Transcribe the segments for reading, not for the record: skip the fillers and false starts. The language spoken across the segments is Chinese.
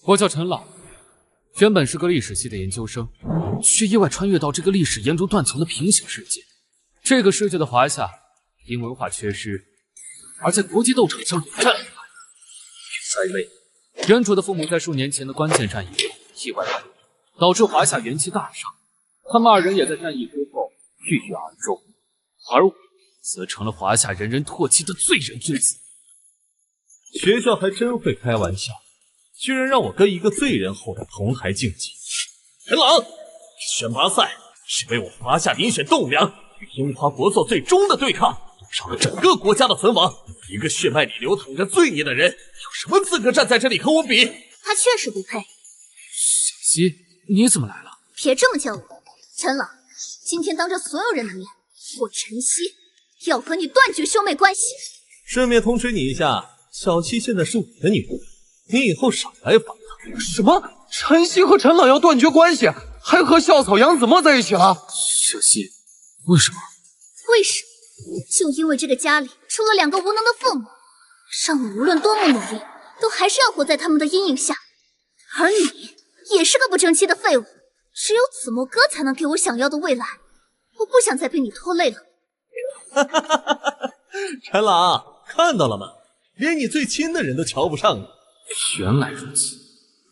我叫陈朗，原本是个历史系的研究生，却意外穿越到这个历史严重断层的平行世界。这个世界的华夏因文化缺失，而在国际斗场上屡战屡败，衰微。原主的父母在数年前的关键战役意外败亡，导致华夏元气大伤。他们二人也在战役之后郁郁而终，而我则成了华夏人人唾弃的罪人之子。学校还真会开玩笑，居然让我跟一个罪人后代同台竞技。陈朗，选拔赛是为我华夏遴选栋梁，与樱花国做最终的对抗，赌上了整个国家的存亡。一个血脉里流淌着罪孽的人，有什么资格站在这里和我比？他确实不配。小溪，你怎么来了？别这么叫我，陈朗。今天当着所有人的面，我陈曦要和你断绝兄妹关系。顺便通知你一下，小七现在是我的女人，你以后少来烦她。什么？陈曦和陈朗要断绝关系，还和校草杨子墨在一起了？小溪，为什么？为什么？就因为这个家里出了两个无能的父母，让我无论多么努力，都还是要活在他们的阴影下。而你也是个不争气的废物，只有子墨哥才能给我想要的未来。我不想再被你拖累了。陈朗，看到了吗？连你最亲的人都瞧不上你。原来如此，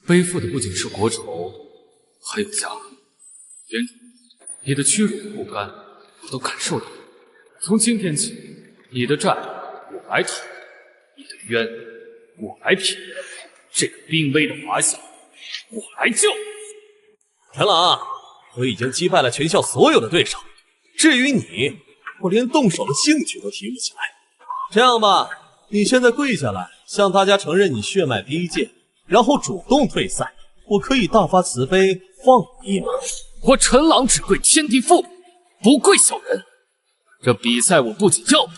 背负的不仅是国仇，还有家恨。原主，你的屈辱和不甘，我都感受到了。从今天起，你的债我来讨，你的冤我来平，这个濒危的华夏，我来救。陈朗，我已经击败了全校所有的对手，至于你，我连动手的兴趣都提不起来。这样吧，你现在跪下来，向大家承认你血脉低贱，然后主动退赛，我可以大发慈悲放你一马。我陈朗只跪天地父母，不跪小人。这比赛我不仅要比，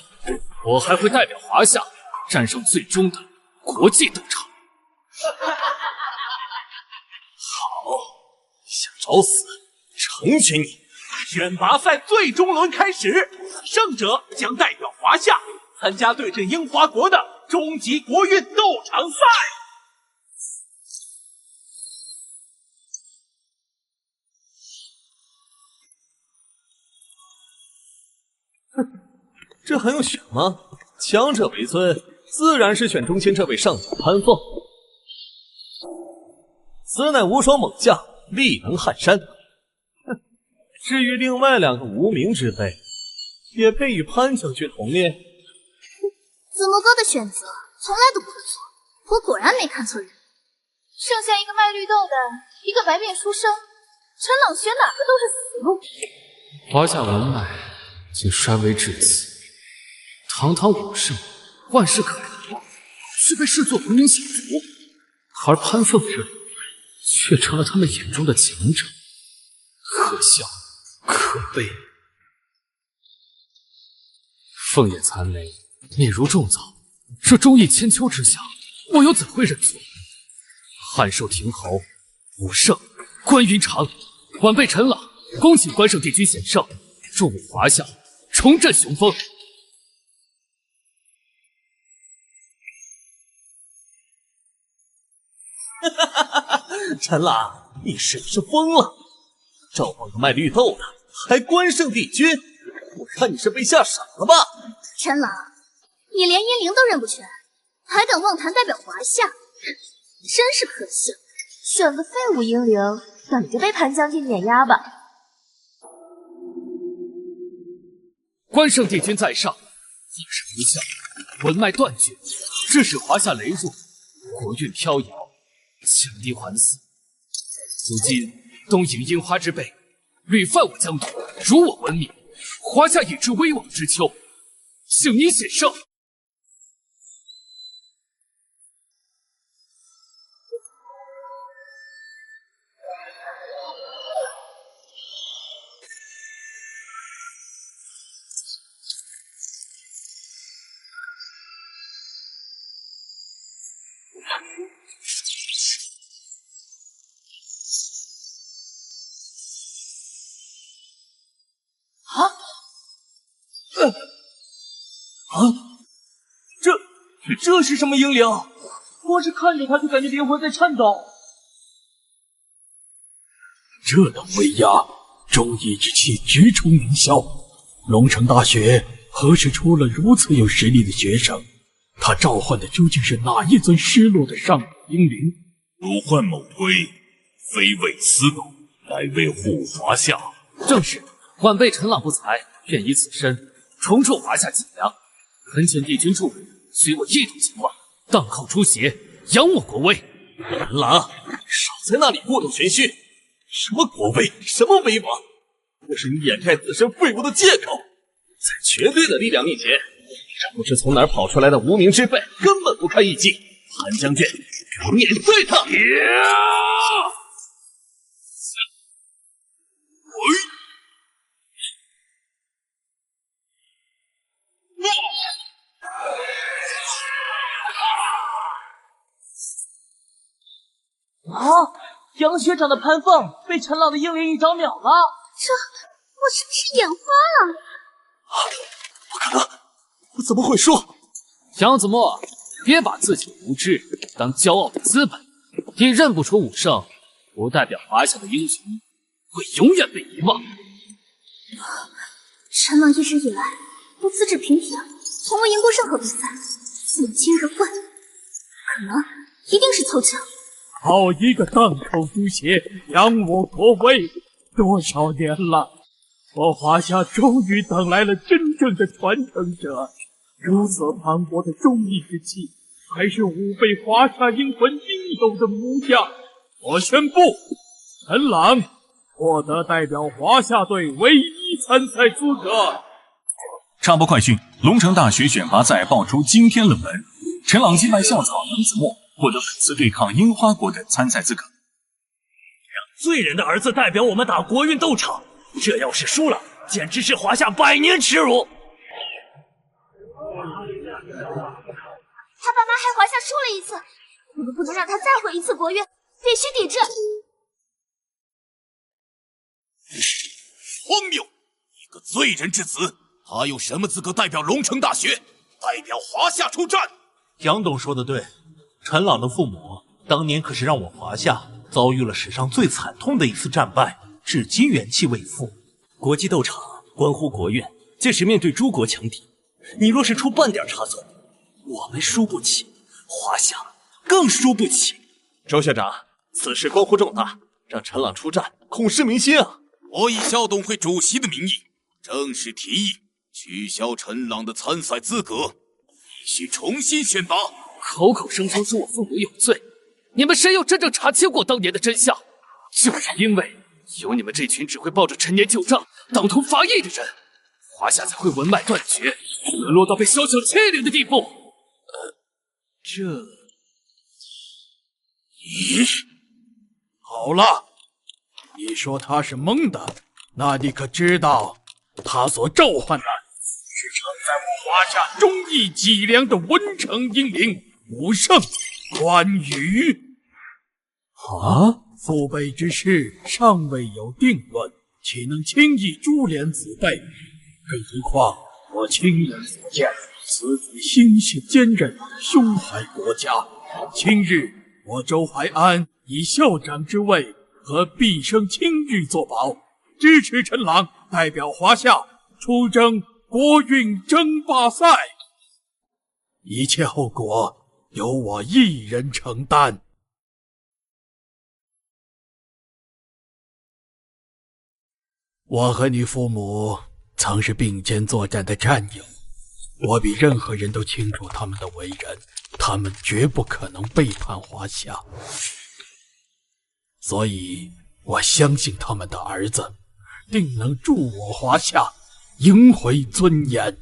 我还会代表华夏战胜最终的国际斗场。好，想找死，成全你。选拔赛最终轮开始，胜者将代表华夏参加对阵樱花国的终极国运斗场赛。这还用选吗？强者为尊，自然是选中间这位上将潘凤。此乃无双猛将，力能撼山。至于另外两个无名之辈，也配与潘将军同列？子墨哥的选择从来都不会错，我果然没看错人。剩下一个卖绿豆的，一个白面书生，陈朗选哪个都是死路。华夏文脉竟衰微至此，堂堂武圣，万世可怜，却被视作无名小卒，而潘凤这里却成了他们眼中的强者，可笑可悲。凤眼残雷，面如重枣，这忠义千秋之下，我又怎会认错？汉寿亭侯武圣关云长，晚辈陈朗恭请关圣帝君显圣，助我华夏重振雄风。陈朗，你是不是疯了？赵望个卖绿豆的，还关圣帝君，我看你是被吓傻了吧？陈朗，你连阴灵都认不全，还敢妄谈代表华夏，真是可笑。选个废物英灵，等着被潘将军碾压吧。关圣帝君在上，一时不孝，文脉断绝，致使华夏羸弱，国运飘摇，强敌环伺。如今东瀛樱花之辈屡犯我疆土，辱我文明，华夏已至危亡之秋，请你显圣。这是什么英灵？光是看着他就感觉灵魂在颤抖。这等威压，忠义之气直冲凌霄。龙城大学何时出了如此有实力的学生？他召唤的究竟是哪一尊失落的上古英灵？如幻某推，非为私斗，乃为护华夏。正是，晚辈陈朗不才，愿以此身重助华夏脊梁。恳请帝君助我，随我一同前往，荡寇出邪，扬我国威。陈朗，少在那里故弄玄虚！什么国威，什么威王，这是你掩盖自身废物的借口。在绝对的力量面前，这不知从哪儿跑出来的无名之辈，根本不堪一击。韩将军，给我面对他！啊！杨学长的盘凤被陈朗的英灵一招秒了。我是不是眼花了？不可能，我怎么会输？杨子墨，别把自己的无知当骄傲的资本。你认不出武圣，不代表华夏的英雄会永远被遗忘。陈朗一直以来都资质平平，从未赢过任何比赛，如今日问，可能一定是凑巧。好一个荡寇诛邪，扬我国威！多少年了，我华夏终于等来了真正的传承者。如此磅礴的忠义之气，还是吾辈华夏英魂应有的模样。我宣布，陈朗获得代表华夏队唯一参赛资格。插播快讯：龙城大学选拔赛爆出惊天冷门，陈朗击败校草杨子墨，获得本次对抗樱花国的参赛资格。让罪人的儿子代表我们打国运斗场，这要是输了，简直是华夏百年耻辱。他爸妈害华夏输了一次，我们不能让他再毁一次国运，必须抵制。荒谬！一个罪人之子，他有什么资格代表龙城大学，代表华夏出战？杨董说的对，陈朗的父母当年可是让我华夏遭遇了史上最惨痛的一次战败，至今元气未复。国际斗场关乎国运，届时面对诸国强敌，你若是出半点差错，我们输不起，华夏更输不起。周校长，此事关乎重大，让陈朗出战，恐失民心啊！我以校董会主席的名义，正式提议取消陈朗的参赛资格，必须重新选拔。口口声声说我父母有罪，你们谁有真正查清过当年的真相？就是因为有你们这群只会抱着陈年旧账、党图伐异的人，华夏才会文脉断绝，沦落到被小小欺凌的地步。好了，你说他是蒙的，那你可知道他所召唤的是承载我华夏忠义脊梁的文成英灵武圣关羽。父辈之事尚未有定论，岂能轻易株连子辈？更何况我亲眼所见，此子心系坚韧，胸怀国家。今日我周怀安以校长之位和毕生清誉作保，支持陈朗代表华夏出征国运争霸赛，一切后果由我一人承担。我和你父母曾是并肩作战的战友，我比任何人都清楚他们的为人，他们绝不可能背叛华夏，所以我相信他们的儿子定能助我华夏赢回尊严。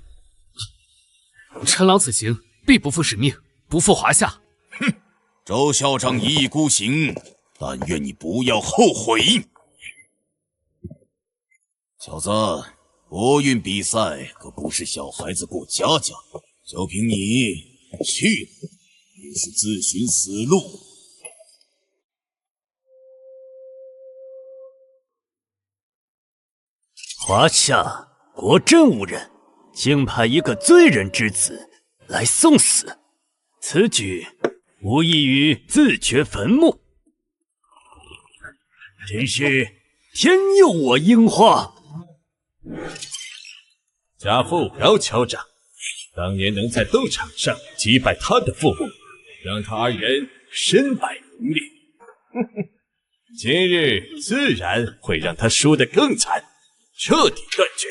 陈朗此行必不负使命，不负华夏。哼，周校长一意孤行，但愿你不要后悔。小子，国运比赛可不是小孩子过家家，就凭你去也是自寻死路。华夏国真无人，竟派一个罪人之子来送死，此举无异于自掘坟墓，真是天佑我樱花！家父高酋长当年能在斗场上击败他的父母，让他二人身败名裂。今日自然会让他输得更惨，彻底断绝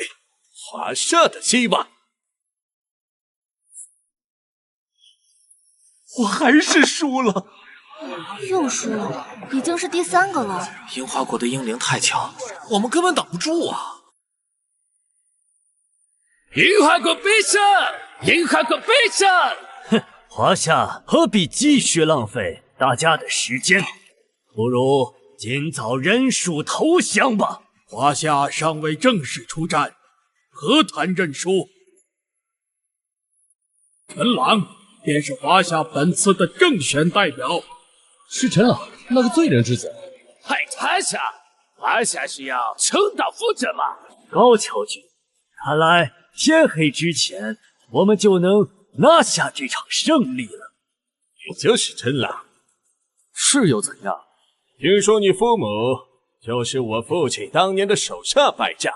华夏的希望。我还是输了，又输了，已经是第3个了。樱花国的英灵太强，我们根本挡不住啊！樱花国必胜！樱花国必胜！哼，华夏何必继续浪费大家的时间？不如尽早认输投降吧。华夏尚未正式出战，何谈认输？陈朗便是华夏本次的正选代表。是陈朗，那个罪人之子。派他下，华夏是要重蹈覆辙吗？高桥君，看来天黑之前我们就能拿下这场胜利了。你就是陈朗，是又怎样？听说你父母就是我父亲当年的手下败将，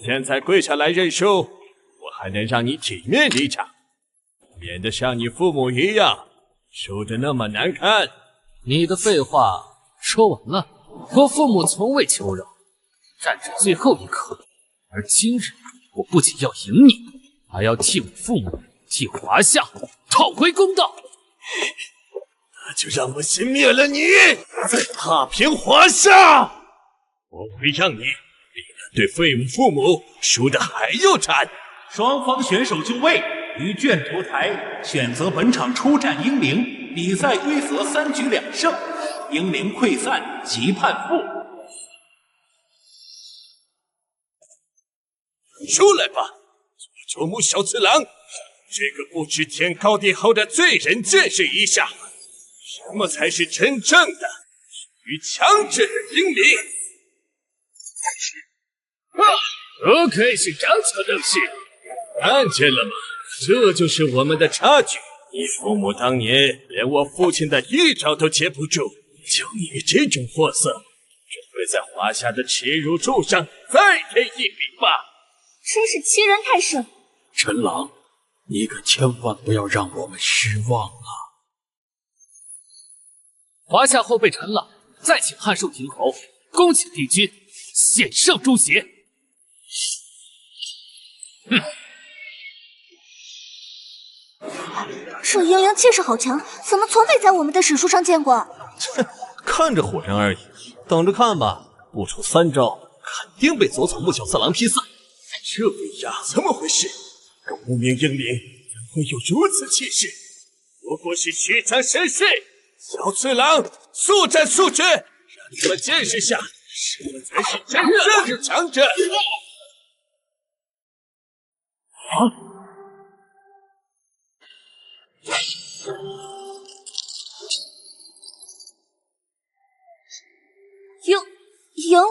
现在跪下来认输，我还能让你体面离场，免得像你父母一样输得那么难看。你的废话说完了。我父母从未求饶，战至最后一刻，而今日我不仅要赢你，还要替我父母、替华夏讨回公道。那就让我先灭了你，再踏平华夏。我会让你比那对废物父母输得还要惨。双方选手就位，于卷轴台选择本场出战英灵。比赛规则3局2胜，英灵溃散即判负。出来吧，佐木小次郎，这个不知天高地厚的罪人见识一下，什么才是真正的与强者的英灵。不愧是高桥斗士，看见了吗？这就是我们的差距。你父母当年连我父亲的一招都接不住，就你这种货色，准备在华夏的耻辱柱上再添一笔吧。真是欺人太甚！陈朗，你可千万不要让我们失望啊！华夏后辈陈朗再请汉寿亭侯恭请帝君献上诛邪。这英灵气势好强，怎么从未在我们的史书上见过？看着唬人而已，等着看吧，不出3招，肯定被佐木小次郎劈散。这威压怎么回事？个无名英灵怎会有如此气势？不过是虚张声势。小次郎，速战速决，让你们见识下什么才是真正的强者。赢了！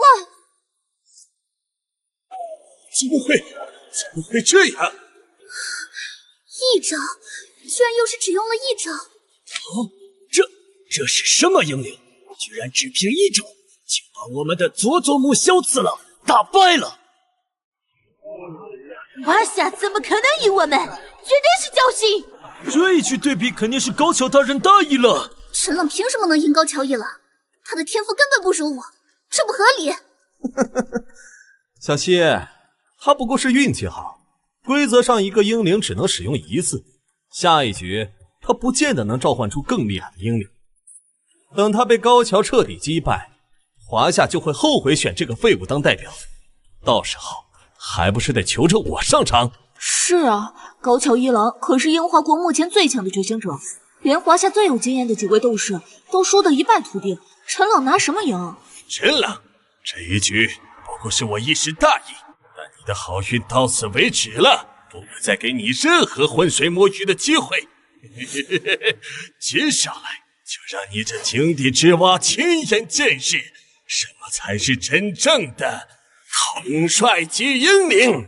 怎么会这样？一招，居然又是只用了1招。这是什么英灵？居然只凭1招就把我们的佐木小次郎打败了！华夏怎么可能赢我们？绝对是侥幸！这一局对比肯定是高桥大人大意了。陈冷凭什么能赢高桥一郎？他的天赋根本不如我，这不合理。小希，他不过是运气好，规则上一个英灵只能使用1次，下一局他不见得能召唤出更厉害的英灵。等他被高桥彻底击败，华夏就会后悔选这个废物当代表，到时候还不是得求着我上场？是啊，高桥一郎可是樱花国目前最强的觉醒者，连华夏最有经验的几位斗士都输得一败涂地，陈朗拿什么赢？陈朗，这一局不过是我一时大意，但你的好运到此为止了，不会再给你任何浑水摸鱼的机会。接下来就让你这井底之蛙亲眼见识，什么才是真正的统帅级英灵。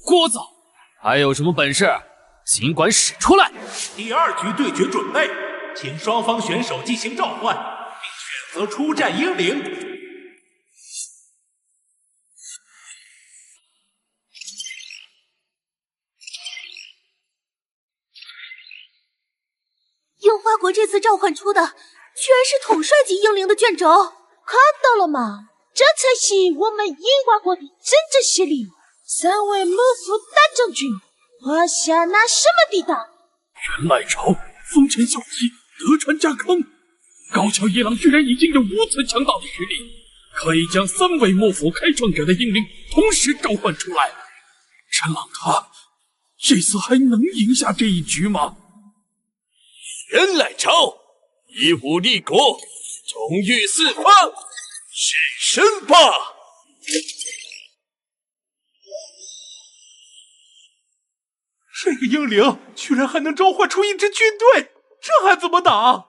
聒噪，还有什么本事，尽管使出来！第2局对决准备，请双方选手进行召唤，并选择出战英灵。这次召唤出的居然是统帅级英灵的卷轴，看到了吗？这才是我们樱花国的真正实力。3位幕府大将军，华夏拿什么抵挡？原来朝丰臣秀吉、德川家康，高桥一郎居然已经有如此强大的实力，可以将3位幕府开创者的英灵同时召唤出来。陈朗他这次还能赢下这一局吗？人来朝，以武立国，忠于四方，是身吧！这个英灵居然还能召唤出一支军队，这还怎么打？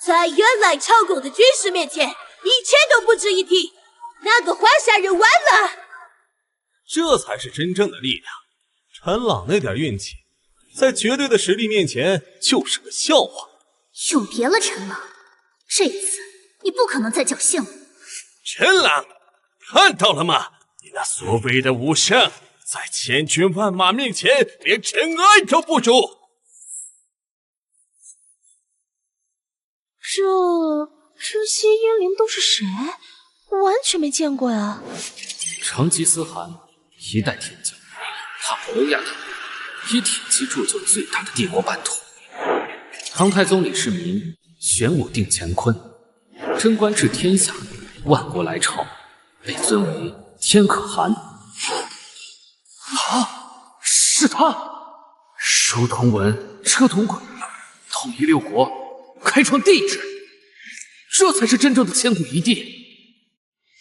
在原来朝贡的军事面前，一切都不值一提。那个华夏人完了！这才是真正的力量。陈朗那点运气，在绝对的实力面前就是个笑话。有别了，陈朗，这次你不可能再侥幸了。陈朗，看到了吗？你那所谓的武圣，在千军万马面前连尘埃都不如。这些英灵都是谁？完全没见过呀。成吉思汗一代天骄，他不亚他，以铁骑铸就最大的帝国版图。唐太宗李世民玄武定乾坤，贞观治天下，万国来朝，被尊为天可汗。是他！书同文，车同轨，统一六国，开创帝制，这才是真正的千古一帝。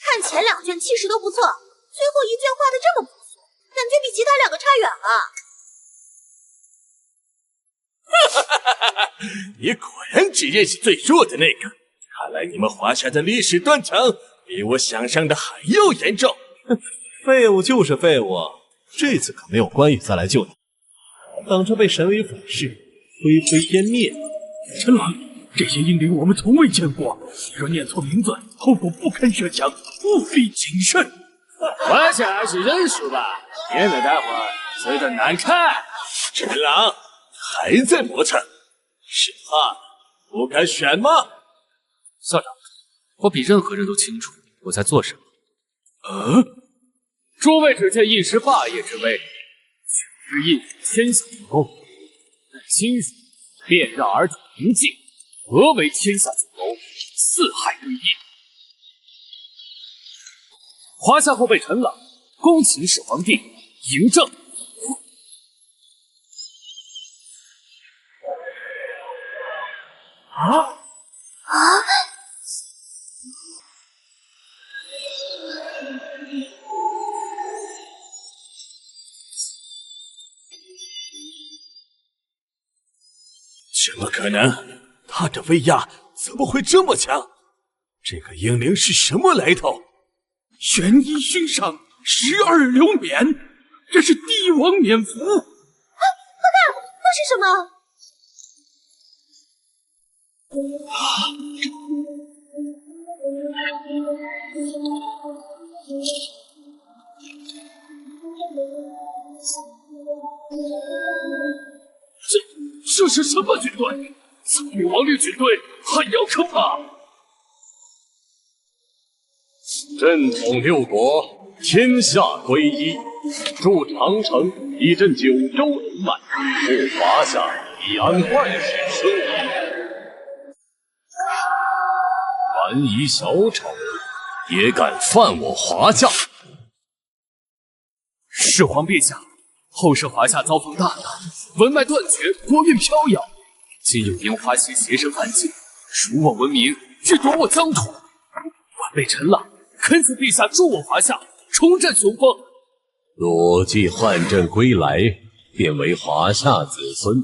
看前2卷气势都不错，最后1卷画的这么朴素，感觉比其他2个差远了。你果然只认识最弱的那个，看来你们华夏的历史断层比我想象的还要严重。废物就是废物，这次可没有关羽再来救你，等着被神威反噬，灰飞烟灭。陈朗，这些英灵我们从未见过，若念错名字，后果不堪设想，务必谨慎。华夏还是认输吧，免得待会儿死得难看。陈朗还在磨蹭，是怕不敢选吗？校长，我比任何人都清楚我在做什么。诸位只见一时霸业之威，之意天下为公，但今日便让尔等明镜，何为天下主谋，四害对业。华夏后辈陈朗恭请始皇帝嬴政。怎么可能？他的威压怎么会这么强？这个英灵是什么来头？悬衣勋上，12流冕，这是帝王冕服。快看，那是什么？这是什么军队？草原王律军队还要可怕！朕统六国，天下归一。筑长城，以振9州人脉；护华夏，以安万世生灵。蛮夷小丑，也敢犯我华夏！始皇陛下，后世华夏遭逢大难，文脉断绝，国运飘摇。今有樱花溪邪神犯境，辱我文明，欲夺我疆土。晚辈陈朗恳请陛下助我华夏，重振雄风。裸骑汉阵归来，便为华夏子孙。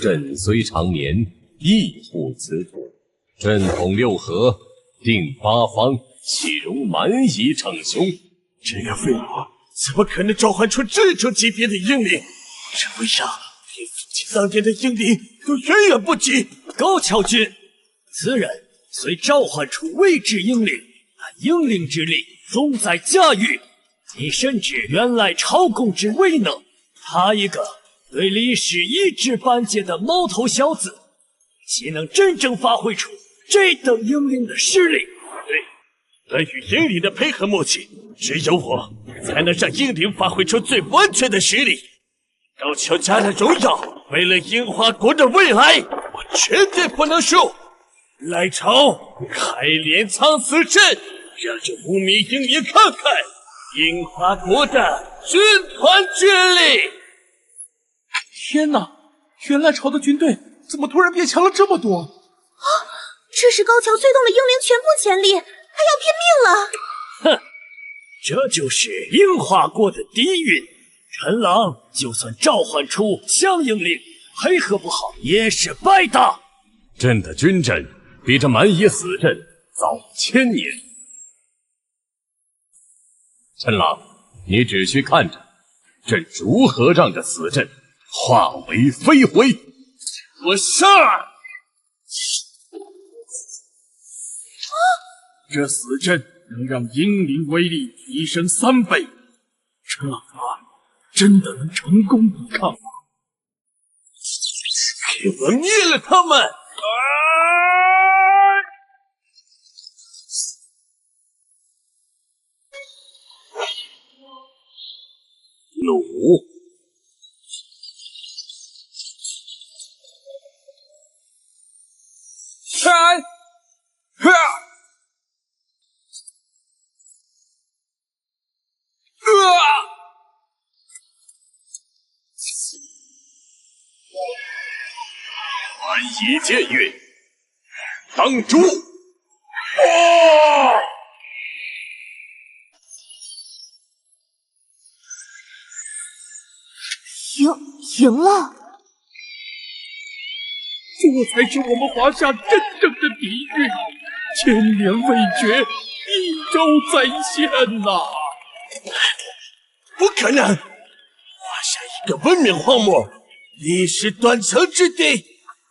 朕虽长眠，亦护此土。朕统六合，定八方，岂容蛮夷逞凶？这个废物怎么可能召唤出这种级别的英灵？这威压连父亲当年的英灵都远远不及。高桥君，此人虽召唤出未知英灵，但英灵之力重在驾驭。你深知原来朝贡之威能，他一个对李氏一知半解的毛头小子，岂能真正发挥出这等英灵的实力？对与英灵的配合默契，只有我才能让英灵发挥出最完全的实力。高桥家的荣耀，为了樱花国的未来，我绝对不能输！来朝，开镰仓死阵，让这无名英灵看看樱花国的军团之力！天哪！原来朝的军队怎么突然变强了这么多？啊！这是高桥催动了英灵全部潜力，还要拼命了！哼，这就是樱花国的底蕴。陈狼就算召唤出强英灵，配合不好也是白搭。朕的军阵比这蛮夷死阵早1000年。陈狼，你只需看着，朕如何让这死阵化为飞灰。我上！这死阵能让英灵威力提升3倍，陈老大真的能成功抵抗吗？给我灭了他们！弩。蛮夷剑运，当诛！赢了！这才是我们华夏真正的底蕴，千年未绝，一朝再现呐！不可能！华夏一个文明荒漠，历史断层之地，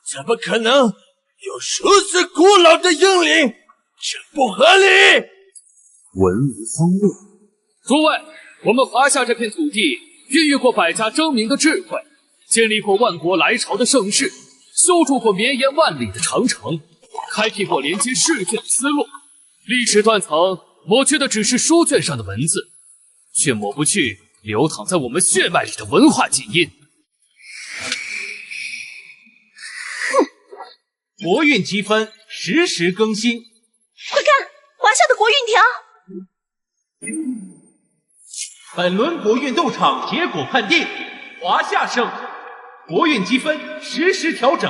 怎么可能有如此古老的英灵？这不合理！文武方略，诸位，我们华夏这片土地孕育过百家争鸣的智慧，建立过万国来朝的盛世，修筑过绵延万里的长城，开辟过连接世界的丝路。历史断层抹去的只是书卷上的文字，却抹不去流淌在我们血脉里的文化基因。国运积分实时更新，快看，华夏的国运条！本轮国运斗场结果判定，华夏胜，国运积分实时调整，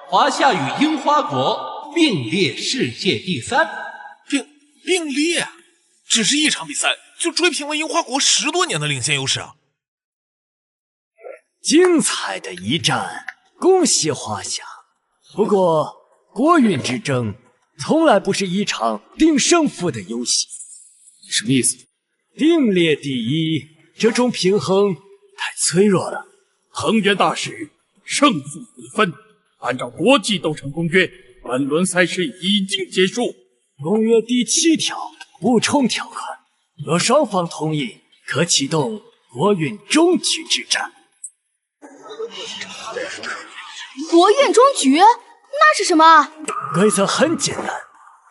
华夏与樱花国并列世界第3。并列？只是一场比赛就追平了樱花国10多年的领先优势啊！精彩的一战，恭喜华夏。不过，国运之争从来不是一场定胜负的游戏。什么意思？并列第一，这种平衡太脆弱了。恒源大使，胜负不分。按照国际斗场公约，本轮赛事已经结束。公约第7条补充条款，若双方同意，可启动国运终局之战。国运终局？那是什么？规则很简单，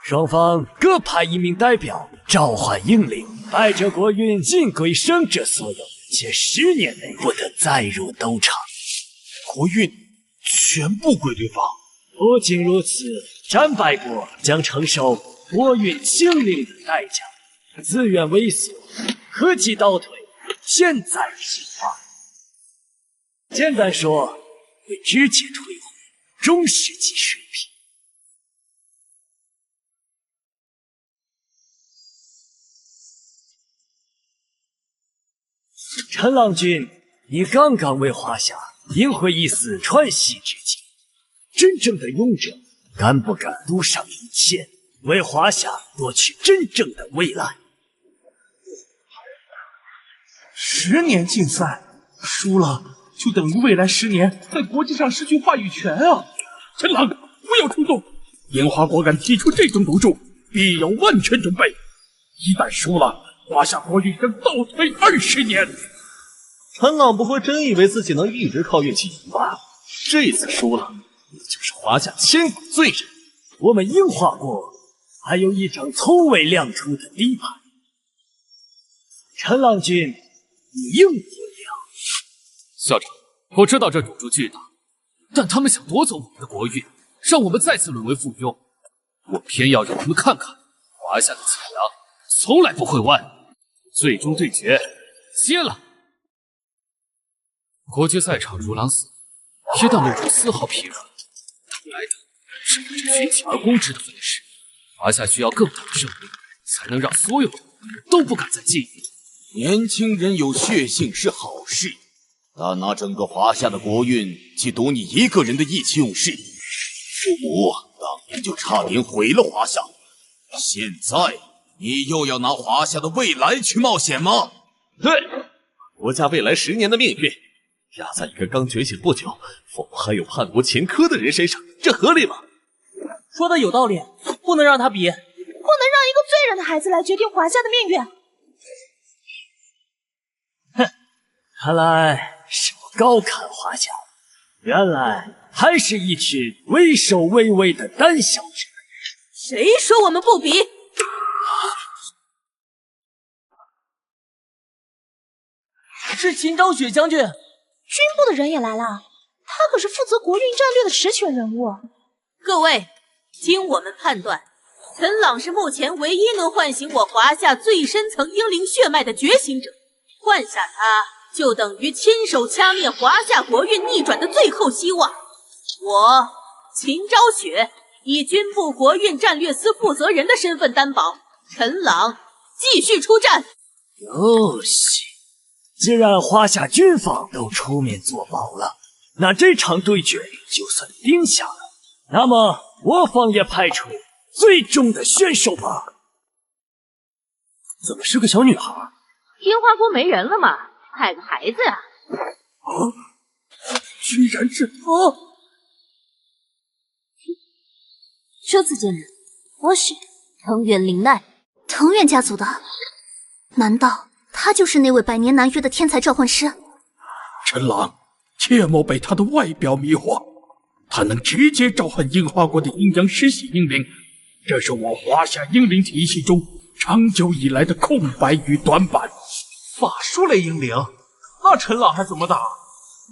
双方各派1名代表召唤英灵，带着国运尽归胜者所有，且10年内不得再入斗场。国运全部归对方。不仅如此，战败国将承受国运清零的代价，资源萎缩，科技倒退，现在进化。简单说，会直接退回中世纪水平。陈郎君，你刚刚为华夏赢回一丝传奇之境，真正的勇者敢不敢赌上一切，为华夏夺取真正的未来？10年竞赛，输了就等于未来10年在国际上失去话语权啊！陈郎，不要冲动！樱花果敢提出这种赌注，必有万全准备。一旦输了，华夏国运将倒退20年。陈朗不会真以为自己能一直靠运气赢吧？这次输了，你就是华夏千古罪人。我们樱花国还有一张从未亮出的底牌，陈朗君，你应不了。校长，我知道这赌注巨大，但他们想夺走我们的国运，让我们再次沦为附庸。我偏要让他们看看，华夏的脊梁从来不会弯。最终对决，接了。国际赛场如狼似虎，一旦露出丝毫疲软，等来的是我这群起而攻之的粉饰。华夏需要更大的胜利，才能让所有人都不敢再觊觎。年轻人有血性是好事，但拿整个华夏的国运去赌你一个人的意气用事，父母当年就差点毁了华夏。现在你又要拿华夏的未来去冒险吗？对，国家未来10年的命运压在一个刚觉醒不久、父母还有叛国前科的人身上，这合理吗？说的有道理，不能让他比，不能让一个罪人的孩子来决定华夏的命运。看来是我高看华夏，原来还是一群畏首畏尾的胆小之人。谁说我们不比？是秦昭雪将军，军部的人也来了，他可是负责国运战略的实权人物。各位，经我们判断，陈朗是目前唯一能唤醒我华夏最深层英灵血脉的觉醒者，换下他就等于亲手掐灭华夏国运逆转的最后希望。我秦昭雪以军部国运战略司负责人的身份担保，陈朗继续出战。有戏！既然华夏军方都出面作保了，那这场对决就算定下了。那么我方也派出最终的选手吧。怎么是个小女孩？樱花国没人了吗？派个孩子啊！居然是他！初次见人，我是藤原绫奈，藤原家族的。难道他就是那位百年难遇的天才召唤师？陈朗，切莫被他的外表迷惑，他能直接召唤樱花国的阴阳师系英灵，这是我华夏英灵体系中长久以来的空白与短板。法术类英灵，那陈朗还怎么打？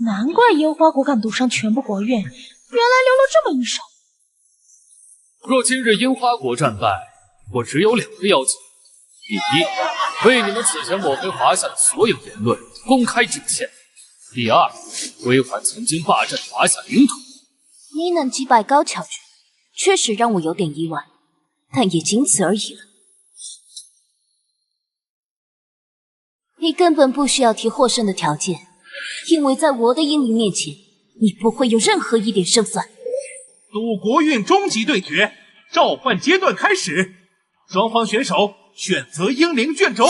难怪樱花国敢赌上全部国运，原来留了这么一手。若今日樱花国战败，我只有2个要求：第一，为你们此前抹黑华夏的所有言论公开致歉；第二，归还曾经霸占华夏领土。你能击败高桥君，确实让我有点意外，但也仅此而已了。你根本不需要提获胜的条件，因为在我的英灵面前，你不会有任何一点胜算。赌国运终极对决，召唤阶段开始，双方选手选择英灵卷轴。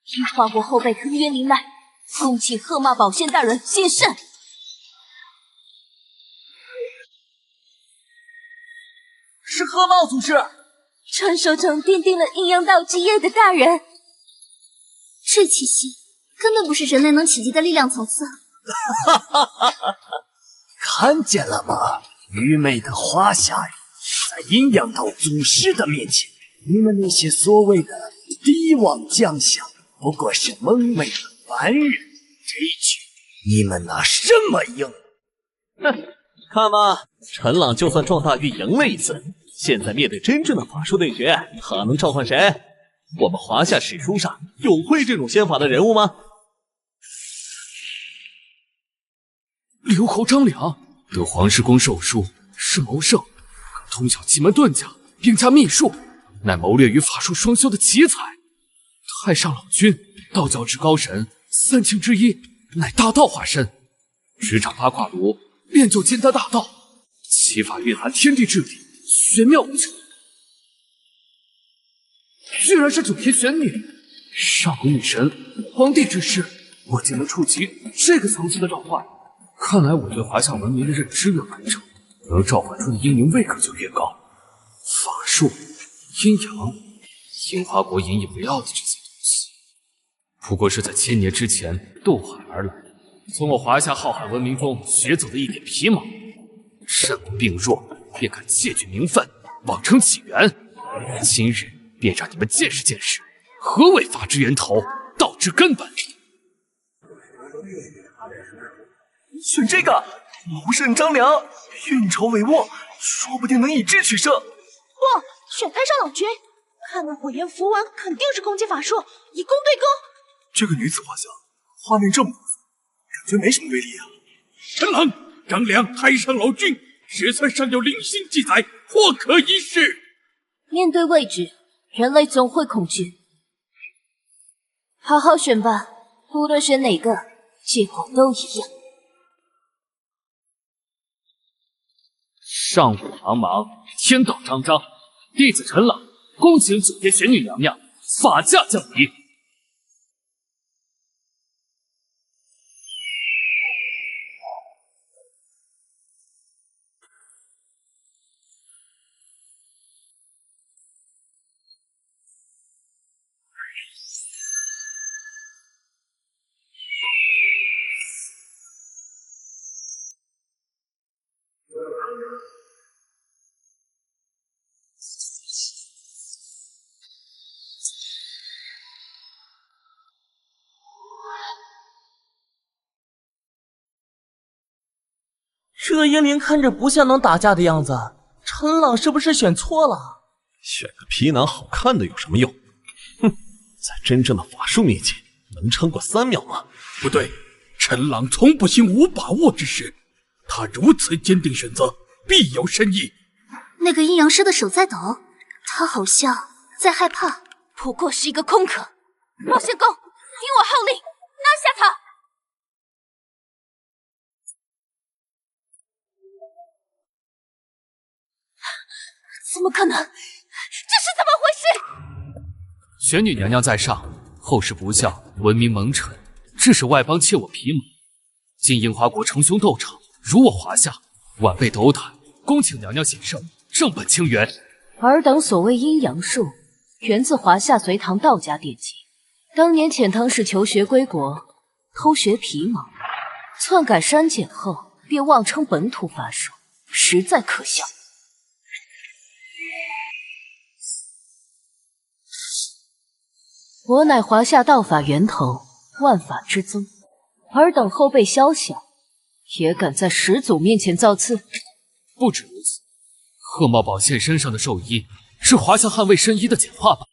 樱花国后辈藤原绫奈，恭请鹤马宝仙大人显圣。是鹤茂祖师，传说中奠定了阴阳道基业的大人，这气息根本不是人类能企及的力量层次。看见了吗？愚昧的华夏人，在阴阳道祖师的面前，你们那些所谓的帝王将相，不过是蒙昧的凡人。这一局你们拿什么赢？哼，看吧，陈朗就算撞大运赢了一次，现在面对真正的法术对决，他能召唤谁？我们华夏史书上有会这种仙法的人物吗？刘侯张良得皇室宫授书，是谋圣，通晓奇门遁甲，并加秘术，乃谋略与法术双修的奇才。太上老君，道教之高神，3清之一，乃大道化身，执掌八卦炉，练就兼得大道，其法蕴含天地之理，玄妙无穷。居然是9天玄女，上古女神，皇帝之师，我竟能触及这个层次的召唤，看来我对华夏文明的认知越完整，能召唤出的阴灵位格就越高。法术、阴阳，樱花国引以为傲的这些东西，不过是在千年之前渡海而来，从我华夏浩瀚文明中学走的一点皮毛。趁我病弱，便敢窃取名分，妄称起源。今日便让你们见识见识，何为法之源头，道之根本。选这个，谋圣张良，运筹帷幄，说不定能以智取胜。不，选太上老君，看那火焰符文，肯定是攻击法术，以攻对攻。这个女子画像，画面这么感觉没什么威力啊。陈郎、张良、太上老君，石册上有零星记载，或可一试。面对未知，人类总会恐惧。好好选吧，无论选哪个，结果都一样。上古茫茫，天道昭昭，弟子陈朗恭请九天玄女娘娘法驾降临。这个英灵看着不像能打架的样子，陈朗是不是选错了？选个皮囊好看的有什么用？哼，在真正的法术面前，能撑过3秒吗？不对，陈朗从不行无把握之事，他如此坚定选择，必有深意。那个阴阳师的手在抖，他好像在害怕。不过是一个空壳。冒险宫，听我号令，拿下他！怎么可能？这是怎么回事？玄女娘娘在上，后世不孝，文明蒙尘，致使外邦窃我皮毛。今樱花国逞凶斗场，辱我华夏，晚辈斗胆，恭请娘娘显圣，正本清源。尔等所谓阴阳术，源自华夏隋唐道家典籍。当年遣唐使求学归国，偷学皮毛，篡改删减后，便妄称本土法术，实在可笑。我乃华夏道法源头，万法之宗。尔等后辈宵小，也敢在始祖面前造次？不止如此，鹤茂宝剑身上的寿衣是华夏捍卫圣衣的简化版。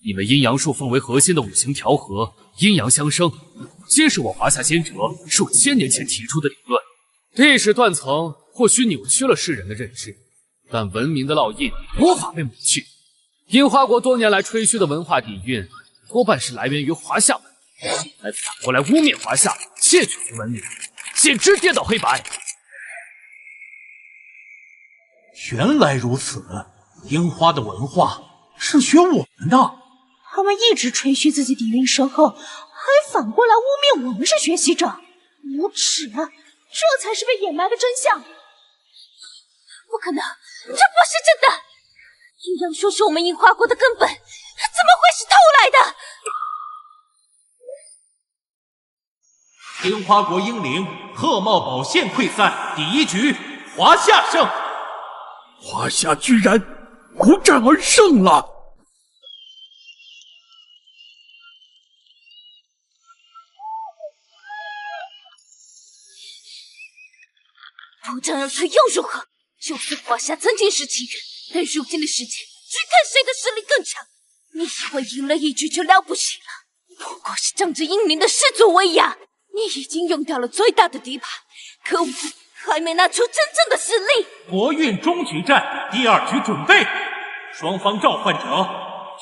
你们阴阳术奉为核心的五行调和、阴阳相生，皆是我华夏先哲数千年前提出的理论。历史断层或许扭曲了世人的认知，但文明的烙印无法被抹去。樱花国多年来吹嘘的文化底蕴，多半是来源于华夏文明，还反过来污蔑华夏窃取其文明，简直颠倒黑白。原来如此，樱花的文化是学我们的。他们一直吹嘘自己底蕴深厚，还反过来污蔑我们是学习者，无耻！这才是被掩埋的真相。不可能，这不是真的！阴阳术是我们樱花国的根本，怎么会是偷来的？樱花国英灵鹤茂宝剑溃散，第1局华夏胜。华夏居然不战而胜了！不战而退又如何？就算华夏曾经是齐人，但如今的世界，只看谁的实力更强。你以为赢了1局就了不起了？不过是仗着英灵的始祖威压，你已经用掉了最大的底盘，可我还没拿出真正的实力。国运终局战第2局准备，双方召唤者，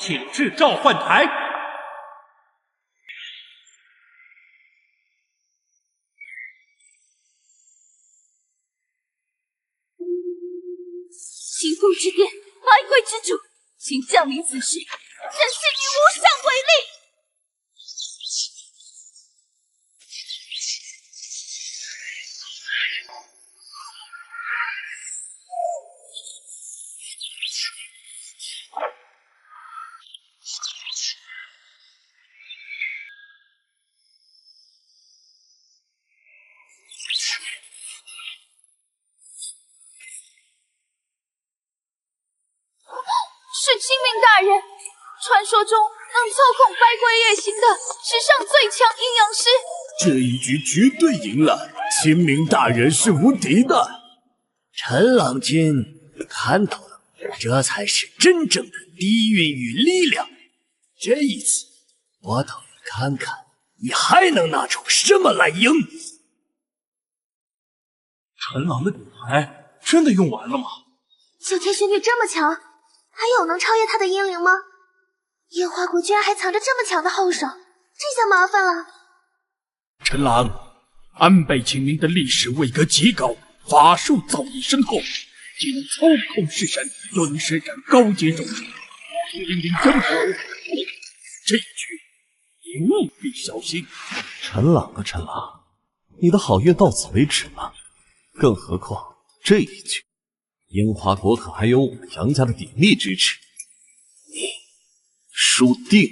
请至召唤台。清风之巅，百鬼之主，请降临此时，朕信你无上伟力。是清明大人。传说中能操控百鬼夜行的史上最强阴阳师。这一局绝对赢了，清明大人是无敌的。陈郎君看到了，这才是真正的底蕴与力量。这一次，我倒要看看你还能拿出什么来赢。陈郎的底牌真的用完了吗？九天玄女这么强，还有能超越她的阴灵吗？烟花国居然还藏着这么强的后手，这下麻烦了。陈郎，安倍晴明的历史位格极高，法术造诣深厚，既能操控式神，又能施展高阶咒术，同阴灵争夺。这一局你务必小心。陈郎啊，陈郎，你的好运到此为止了。更何况这一局，樱花国可还有我们杨家的鼎力支持，你输定了。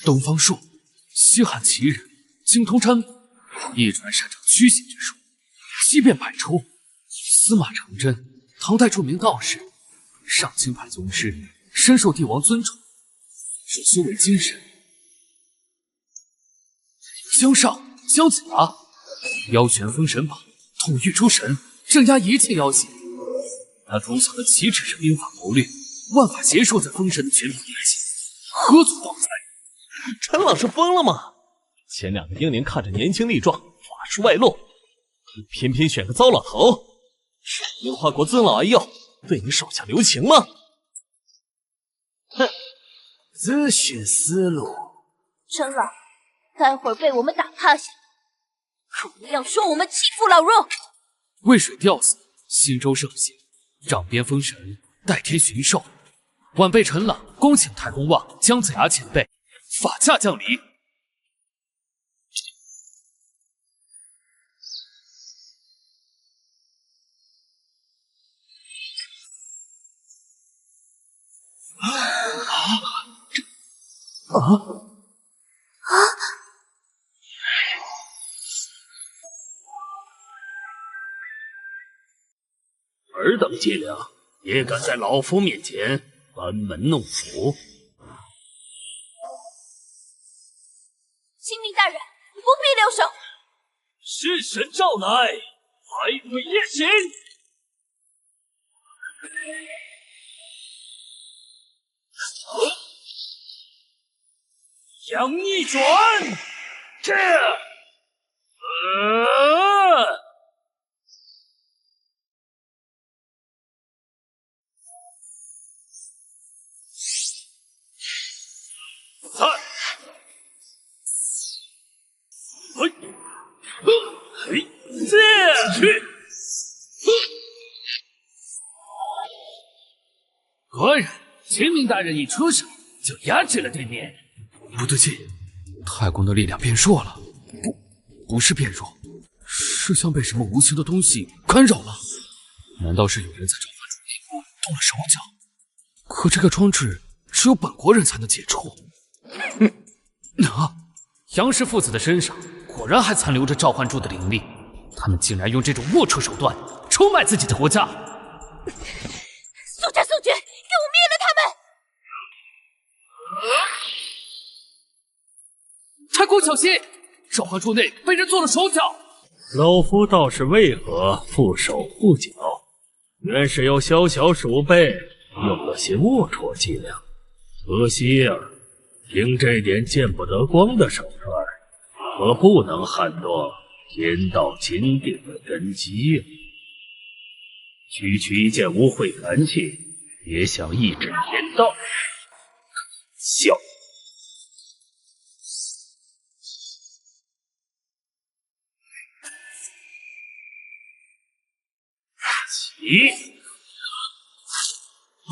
东方朔，西汉奇人，精通占卜，一传擅长驱邪之术，奇变百出。司马承祯，唐代著名道士，上清派宗师，深受帝王尊崇，是修为精神。江上，姜子牙，妖玄封神榜，统御诸神，镇压一切妖邪。他封藏的奇耻是兵法谋略，万法邪术在封神的全凭一气，何足道哉？陈老是疯了吗？前两个英灵看着年轻力壮，法术外露，你偏偏选个糟老头，是樱花国尊老爱幼，对你手下留情吗？哼，自寻思路。陈老，待会儿被我们打趴下，可不要说我们欺负老弱。渭水吊死，新州圣贤，掌边封神，代天巡狩。晚辈陈朗恭请太公望、姜子牙前辈法驾降临。尔等伎俩也敢在老夫面前班门弄斧？清明大人，不必留手。是神召来，百鬼夜行。阳一转，这，三，嘿，这去。果然，秦明大人一出手就压制了对面。不对劲，太公的力量变弱了。不是变弱，是像被什么无形的东西干扰了。难道是有人在召唤主力动了手脚？可这个装置只有本国人才能解除。杨氏父子的身上果然还残留着召唤柱的灵力，他们竟然用这种龌龊手段出卖自己的国家。速战速决，给我灭了他们！太公小心，召唤柱内被人做了手脚。老夫倒是为何缚手缚脚，原是有小小鼠辈用了些龌龊伎俩。可惜呀，凭这点见不得光的手段，可不能撼动天道金定的根基呀。区区一件污秽寒气，也想抑制天道？笑！起！不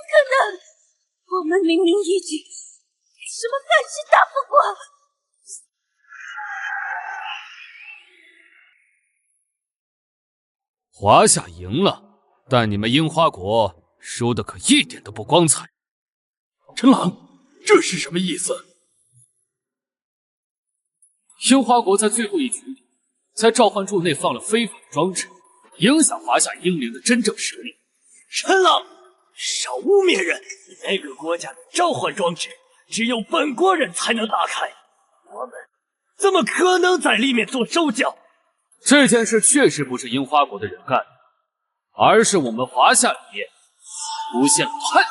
可能！我们明明一举，为什么还是打不过？华夏赢了，但你们樱花国输的可一点都不光彩。陈朗，这是什么意思？樱花国在最后一局里，在召唤柱内放了非法装置，影响华夏英灵的真正实力。陈老，少污蔑人！那个国家的召唤装置，只有本国人才能打开，我们怎么可能在里面做手脚？这件事确实不是樱花国的人干的，而是我们华夏里面出现了叛徒。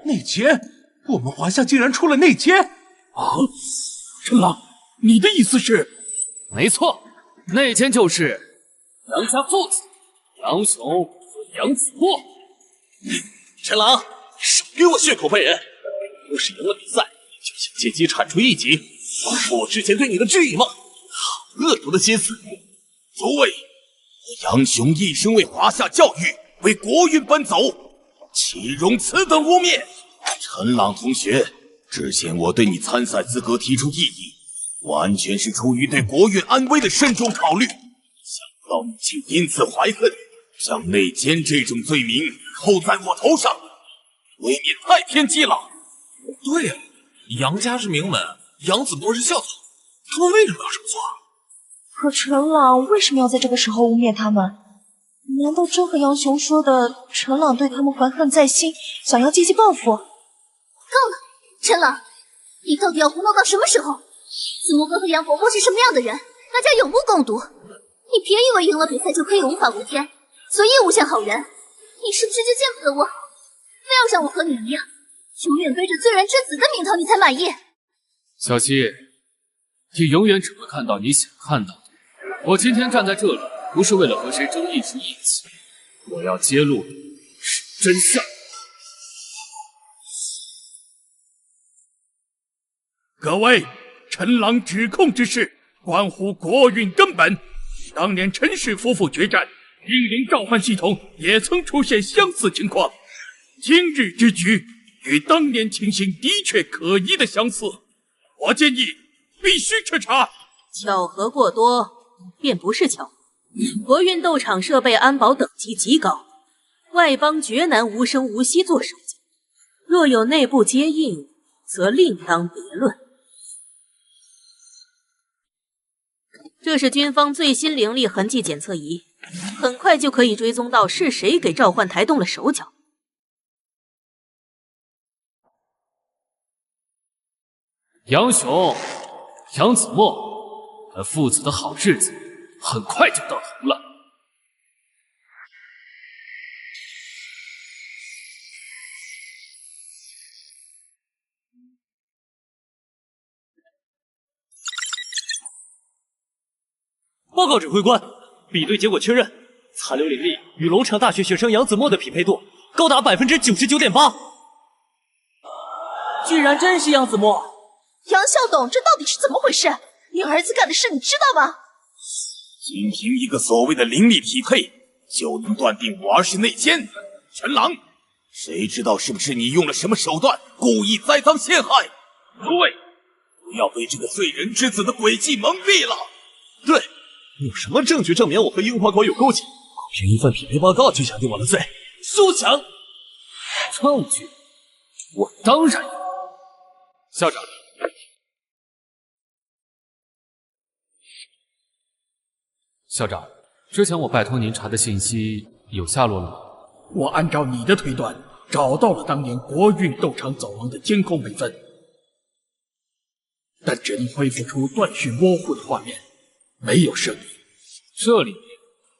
内奸！我们华夏竟然出了内奸！啊，陈郎，你的意思是？没错，内奸就是杨家父子杨雄和杨子墨。陈郎，少给我血口喷人！不是赢了比赛，就想借机铲除异己，忘了我之前对你的质疑吗？好恶毒的心思！诸位，我杨雄一生为华夏教育，为国运奔走，岂容此等污蔑！陈朗同学，之前我对你参赛资格提出异议，完全是出于对国运安危的慎重考虑。想不到你竟因此怀恨，将内奸这种罪名扣在我头上，未免太偏激了。对呀，杨家是名门，杨子墨是校草，他们为什么要这么做？可陈朗为什么要在这个时候污蔑他们？难道真和杨雄说的陈朗对他们怀恨在心，想要借机报复？够了，陈朗，你到底要胡闹到什么时候？子墨哥和杨伯伯是什么样的人，大家有目共睹。你别以为赢了比赛就可以无法无天，随意诬陷好人。你是不是就见不得我好，非要让我和你一样，永远背着罪人之子的名头，你才满意？小希，你永远只会看到你想看到的。我今天站在这里，不是为了和谁争一时义气，我要揭露的是真相。各位，陈郎指控之事关乎国运根本。当年陈氏夫妇决战，英灵召唤系统也曾出现相似情况。今日之局与当年情形的确可疑的相似，我建议必须彻查。巧合过多，便不是巧合。国运斗场设备安保等级极高，外邦绝难无声无息做手脚。若有内部接应，则另当别论。这是军方最新灵力痕迹检测仪，很快就可以追踪到是谁给召唤台动了手脚。杨雄、杨子墨，他父子的好日子很快就到头了。报告指挥官，比对结果确认，残留灵力与龙城大学学生杨子墨的匹配度高达99.8%。居然真是杨子墨！杨校董，这到底是怎么回事？你儿子干的事你知道吗？仅凭一个所谓的灵力匹配，就能断定我儿是内奸？陈郎，谁知道是不是你用了什么手段，故意栽赃陷害？诸位，不要被这个罪人之子的诡计蒙蔽了。对。有什么证据证明我和樱花国有勾结？光凭一份匹配报告就想定我的罪，休想！证据，我当然有。校长，校长，之前我拜托您查的信息有下落了吗？我按照你的推断，找到了当年国运斗场走廊的监控备份，但只能恢复出断续模糊的画面。没有声音，这里面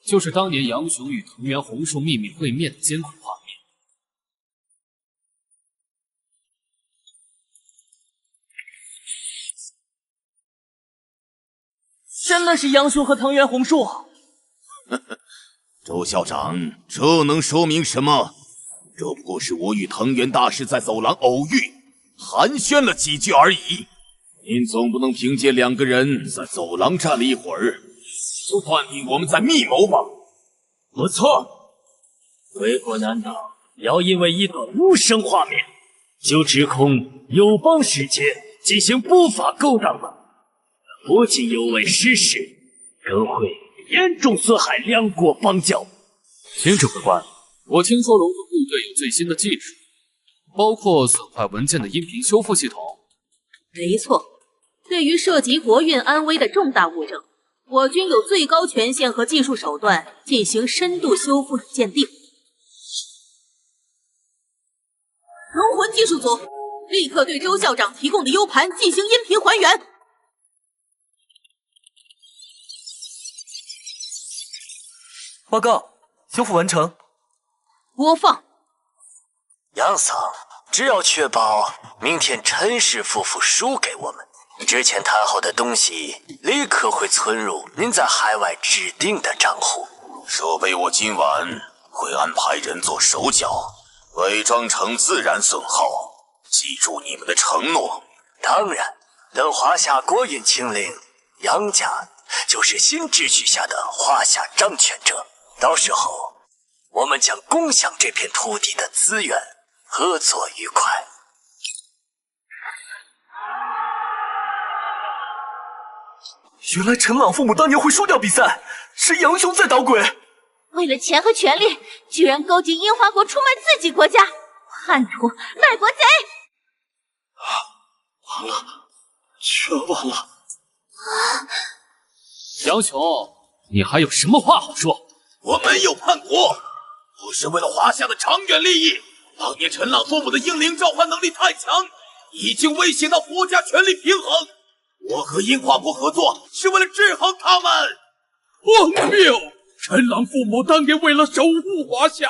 就是当年杨雄与藤原红树秘密会面的监控画面。真的是杨雄和藤原红树。周校长，这能说明什么？这不过是我与藤原大师在走廊偶遇，寒暄了几句而已。您总不能凭借两个人在走廊站了一会儿，就断定我们在密谋吧？不错，回国难道要因为一段无声画面，就指控友邦使节进行不法勾当吗？不仅有违失事，更会严重损害两国邦交。秦指挥官，我听说龙族部队有最新的技术，包括损坏文件的音频修复系统。没错，对于涉及国运安危的重大物证，我军有最高权限和技术手段进行深度修复与鉴定。龙魂技术组，立刻对周校长提供的 U 盘进行音频还原。报告，修复完成。播放。杨桑，只要确保明天陈氏夫妇输给我们，之前谈好的东西立刻会存入您在海外指定的账户。设备我今晚会安排人做手脚，伪装成自然损耗。记住你们的承诺。当然，等华夏国运清零，杨家就是新秩序下的华夏掌权者。到时候，我们将共享这片土地的资源，合作愉快。原来陈朗父母当年会输掉比赛，是杨雄在捣鬼。为了钱和权力，居然勾结樱花国出卖自己国家，叛徒、卖国贼！完了，全完了！杨雄，你还有什么话好说？我没有叛国，我是为了华夏的长远利益。当年陈朗父母的英灵召唤能力太强，已经威胁到国家权力平衡。我和樱花国合作是为了制衡他们。荒谬！陈朗父母当年为了守护华夏，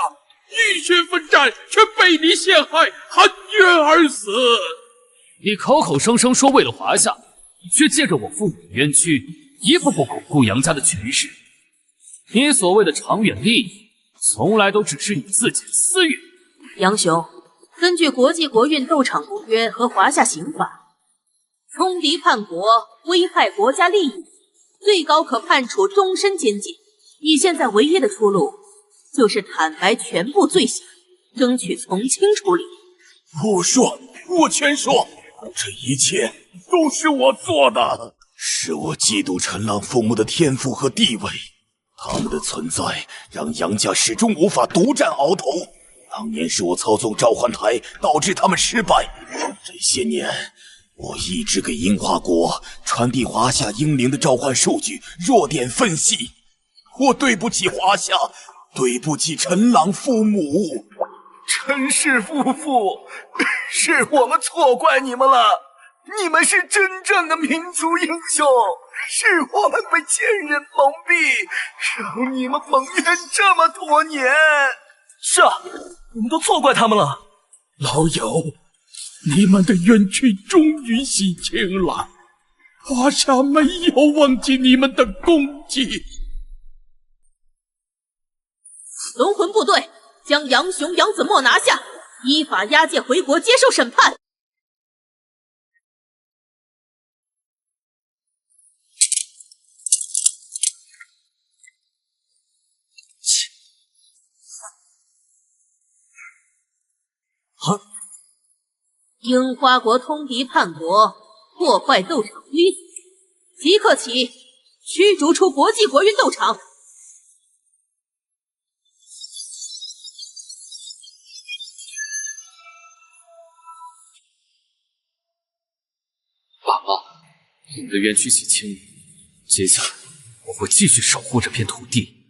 浴血奋战，却被你陷害，含冤而死。你口口声声说为了华夏，却借着我父母的冤屈，一步步巩固杨家的权势。你所谓的长远利益，从来都只是你自己的私欲。杨雄，根据国际国运斗场公约和华夏刑法，冲敌叛国、危害国家利益，最高可判处终身监禁。你现在唯一的出路，就是坦白全部罪行，争取从轻处理。不说，我全说，这一切都是我做的，是我嫉妒陈朗父母的天赋和地位，他们的存在让杨家始终无法独占鳌头。当年是我操纵召唤台，导致他们失败。这些年，我一直给樱花国传递华夏英灵的召唤数据，弱点分析。我对不起华夏，对不起陈朗父母。陈氏夫妇，是我们错怪你们了。你们是真正的民族英雄，是我们被前人蒙蔽，让你们蒙冤这么多年。是啊，我们都错怪他们了。老友，你们的冤屈终于洗清了，华夏没有忘记你们的功绩。龙魂部队将杨雄、杨子墨拿下，依法押解回国接受审判。樱花国通敌叛国，破坏斗场规则，即刻起驱逐出国际国运斗场。爸妈，我们的冤屈洗清，接下来我会继续守护这片土地。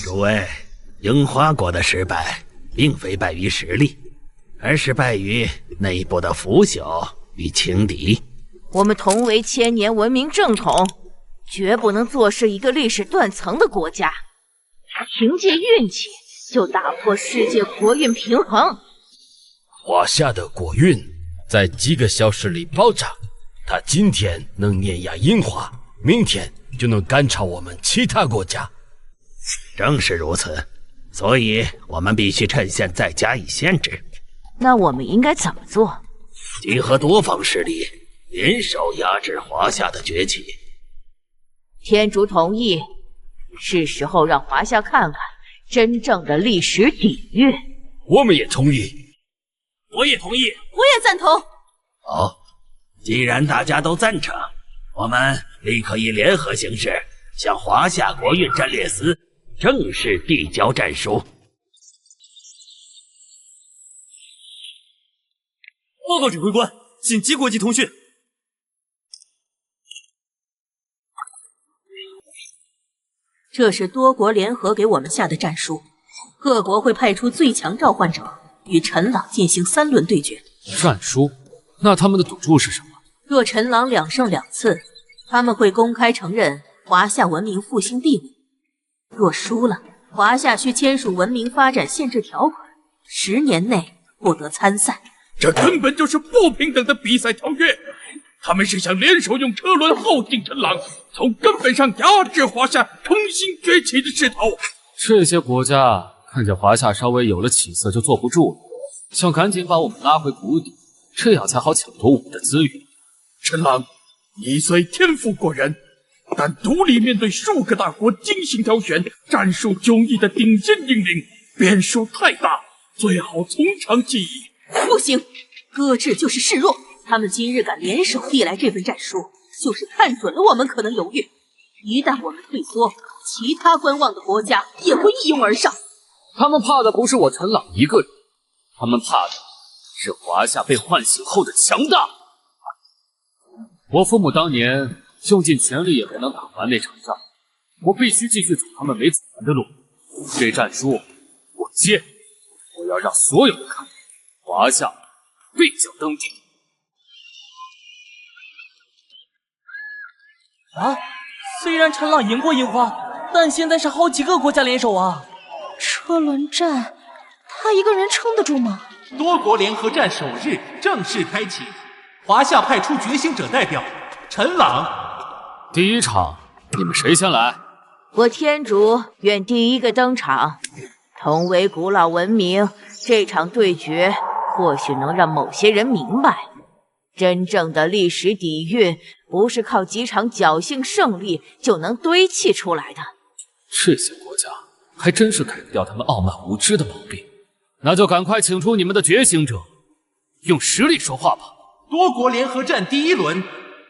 诸位，樱花国的失败，并非败于实力，而是败于内部的腐朽与轻敌。我们同为千年文明正统，绝不能坐视一个历史断层的国家，凭借运气就打破世界国运平衡。华夏的国运在几个小时里爆炸，他今天能碾压樱花，明天就能赶超我们其他国家。正是如此，所以我们必须趁现在加以限制。那我们应该怎么做？集合多方势力，联手压制华夏的崛起。天竺同意，是时候让华夏看看真正的历史底蕴。我们也同意。我也同意，我也赞同。好，既然大家都赞成，我们立刻以联合形式向华夏国运战略司正式递交战书。报告指挥官，紧急国际通讯。这是多国联合给我们下的战书，各国会派出最强召唤者与陈朗进行3轮对决。战书？那他们的赌注是什么？若陈朗2胜2次，他们会公开承认华夏文明复兴地位；若输了，华夏需签署文明发展限制条款，10年内不得参赛。这根本就是不平等的比赛条约。他们是想联手用车轮耗尽陈朗，从根本上压制华夏重新崛起的势头。这些国家看见华夏稍微有了起色就坐不住了，想赶紧把我们拉回谷底，这样才好抢夺我们的资源。陈朗，你虽天赋过人，但独立面对数个大国精心挑选、战术迥异的顶尖英灵，变数太大，最好从长计议。不行，搁置就是示弱。他们今日敢联手递来这份战书，就是看准了我们可能犹豫。一旦我们退缩，其他观望的国家也会一拥而上。他们怕的不是我陈朗一个人，他们怕的是华夏被唤醒后的强大。我父母当年用尽全力也没能打完那场仗，我必须继续走他们没走完的路。这战书我接，我要让所有人看到，华夏必将登顶。啊！虽然陈朗赢过樱花，但现在是好几个国家联手啊！车轮战，他一个人撑得住吗？多国联合战首日正式开启，华夏派出觉醒者代表陈朗。第一场，你们谁先来？我天竺愿第一个登场。同为古老文明，这场对决或许能让某些人明白，真正的历史底蕴不是靠几场侥幸胜利就能堆砌出来的。这些国家还真是改不掉他们傲慢无知的毛病。那就赶快请出你们的觉醒者，用实力说话吧。多国联合战第1轮，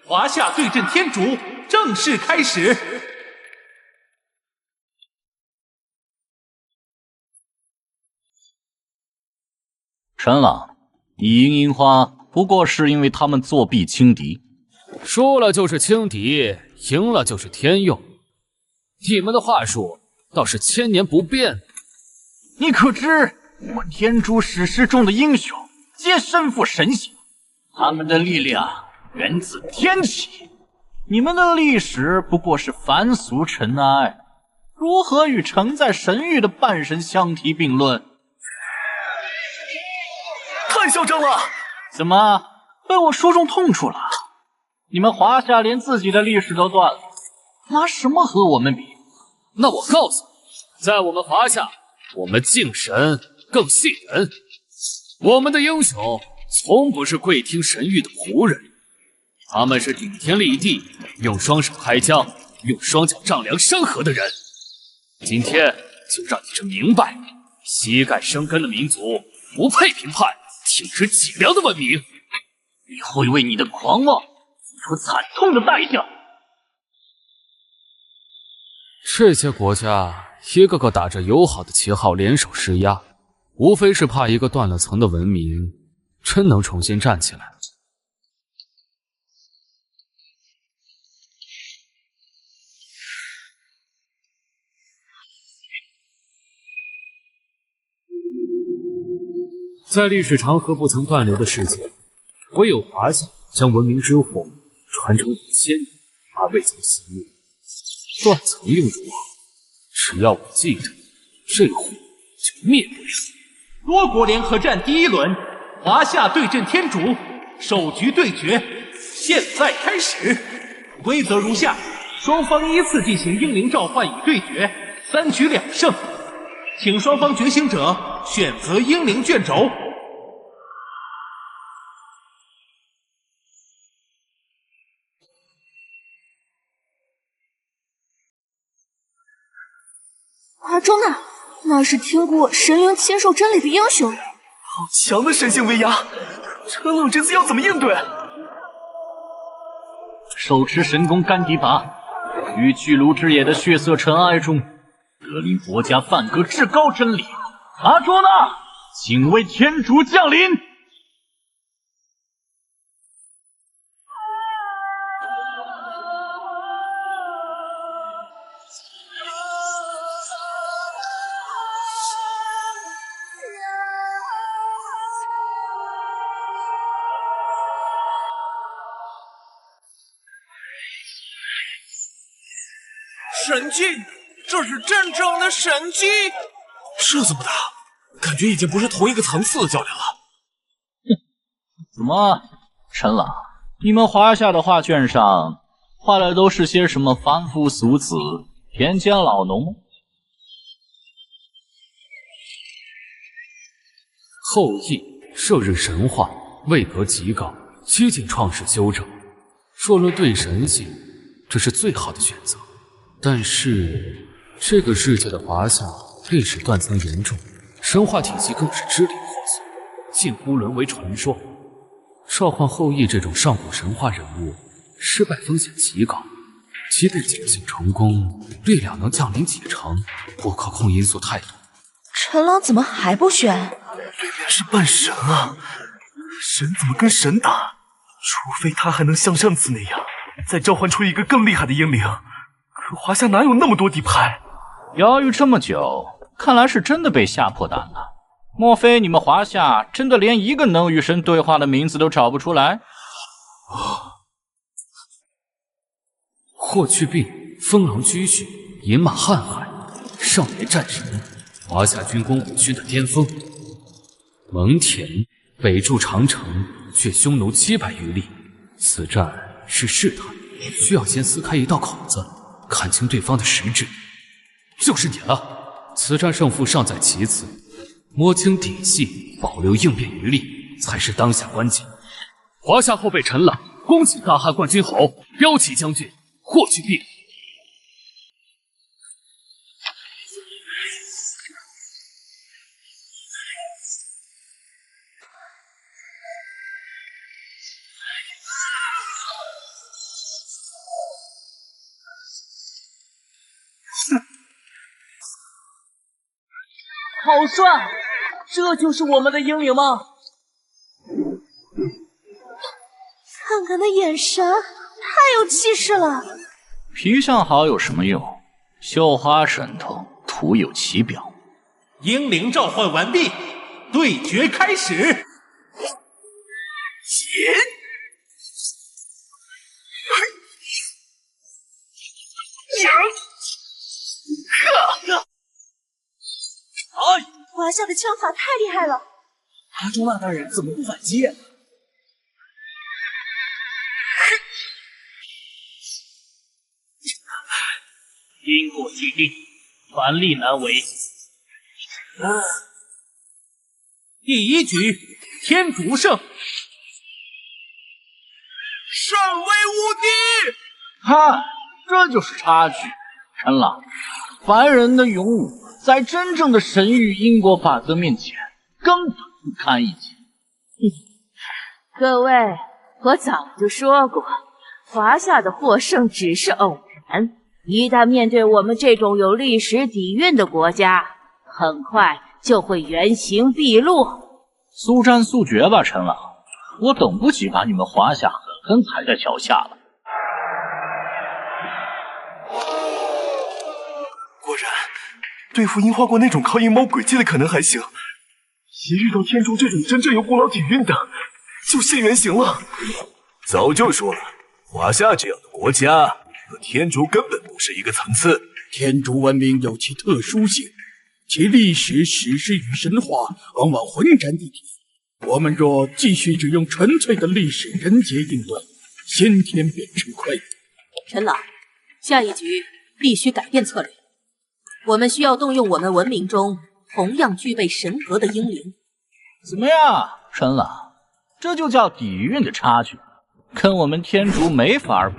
华夏对阵天竺正式开始。陈朗，你赢樱花不过是因为他们作弊轻敌，输了就是轻敌，赢了就是天佑。你们的话术倒是千年不变。你可知我天竺史诗中的英雄皆身负神性，他们的力量源自天启。你们的历史不过是凡俗尘埃，如何与承载神域的半神相提并论？太嚣张了！怎么被我说中痛处了？你们华夏连自己的历史都断了，拿什么和我们比？那我告诉你，在我们华夏，我们敬神更信人。我们的英雄从不是跪听神谕的仆人，他们是顶天立地，用双手开疆，用双脚丈量山河的人。今天就让你这明白，膝盖生根的民族不配评判挺直脊梁的文明。你会为你的狂妄付出惨痛的代价。这些国家一个个打着友好的旗号联手施压，无非是怕一个断了层的文明真能重新站起来。在历史长河不曾断流的世界，唯有华夏将文明之火传承5000年而未曾熄灭。断层又如何？只要我记得，这火就灭不了。多国联合战第1轮，华夏对阵天竺，首局对决现在开始。规则如下：双方依次进行英灵召唤与对决，3局2胜，请双方觉醒者选择英灵卷轴。华中那是听过神灵亲授真理的英雄，好强的神性威压！陈朗这次要怎么应对？手持神功干敌法，于巨炉之野的血色尘埃中，得令国家梵歌至高真理。阿卓呢？请为天竺降临。神迹，这是真正的神迹！这怎么打？感觉已经不是同一个层次的较量了。怎么，陈老，你们华夏的画卷上画的都是些什么凡夫俗子、田间老农吗？后羿射日神话，位格极高，几近创世修正。若论对神性，这是最好的选择。但是，这个世界的华夏历史断层严重，神话体系更是支离破碎，近乎沦为传说。召唤后羿这种上古神话人物，失败风险极高，即便侥幸成功，力量能降临几成，不可控因素太多。陈郎怎么还不选？对面是半神啊，神怎么跟神打？除非他还能像上次那样，再召唤出一个更厉害的英灵。可华夏哪有那么多底牌？犹豫这么久，看来是真的被吓破胆了。莫非你们华夏真的连一个能与神对话的名字都找不出来？霍去病、风狼居胥、饮马瀚海、少年战神，华夏军功五勋的巅峰。蒙恬北筑长城，却匈奴700余里。此战是试探，需要先撕开一道口子，看清对方的实质。就是你了！此战胜负尚在其次，摸清底细，保留应变余力，才是当下关键。华夏后辈陈朗，恭喜大汉冠军侯、骠骑将军霍去病。好帅！这就是我们的英灵吗？看看那眼神，太有气势了。皮相好有什么用？绣花神通，徒有其表。英灵召唤完毕，对决开始。华夏的枪法太厉害了，阿朱那大人怎么不反击？因果既定，凡力难为。第一局，天竺胜。上位无敌！哈，这就是差距。陈朗，凡人的勇武，在真正的神域因果法则面前，根本不堪一击。各位，我早就说过，华夏的获胜只是偶然。一旦面对我们这种有历史底蕴的国家，很快就会原形毕露。速战速决吧，陈朗，我等不及把你们华夏狠狠踩在脚下了。果然，对付樱花国那种靠阴谋诡计的可能还行，一遇到天竺这种真正有古老底蕴的，就现原形了。早就说了，华夏这样的国家和天竺根本不是一个层次。天竺文明有其特殊性，其历史、史诗与神话往往浑然一体。我们若继续只用纯粹的历史人杰应对，先天便吃亏。陈老，下一局必须改变策略。我们需要动用我们文明中同样具备神格的英灵。怎么样，陈朗？这就叫底蕴的差距，跟我们天竺没法比。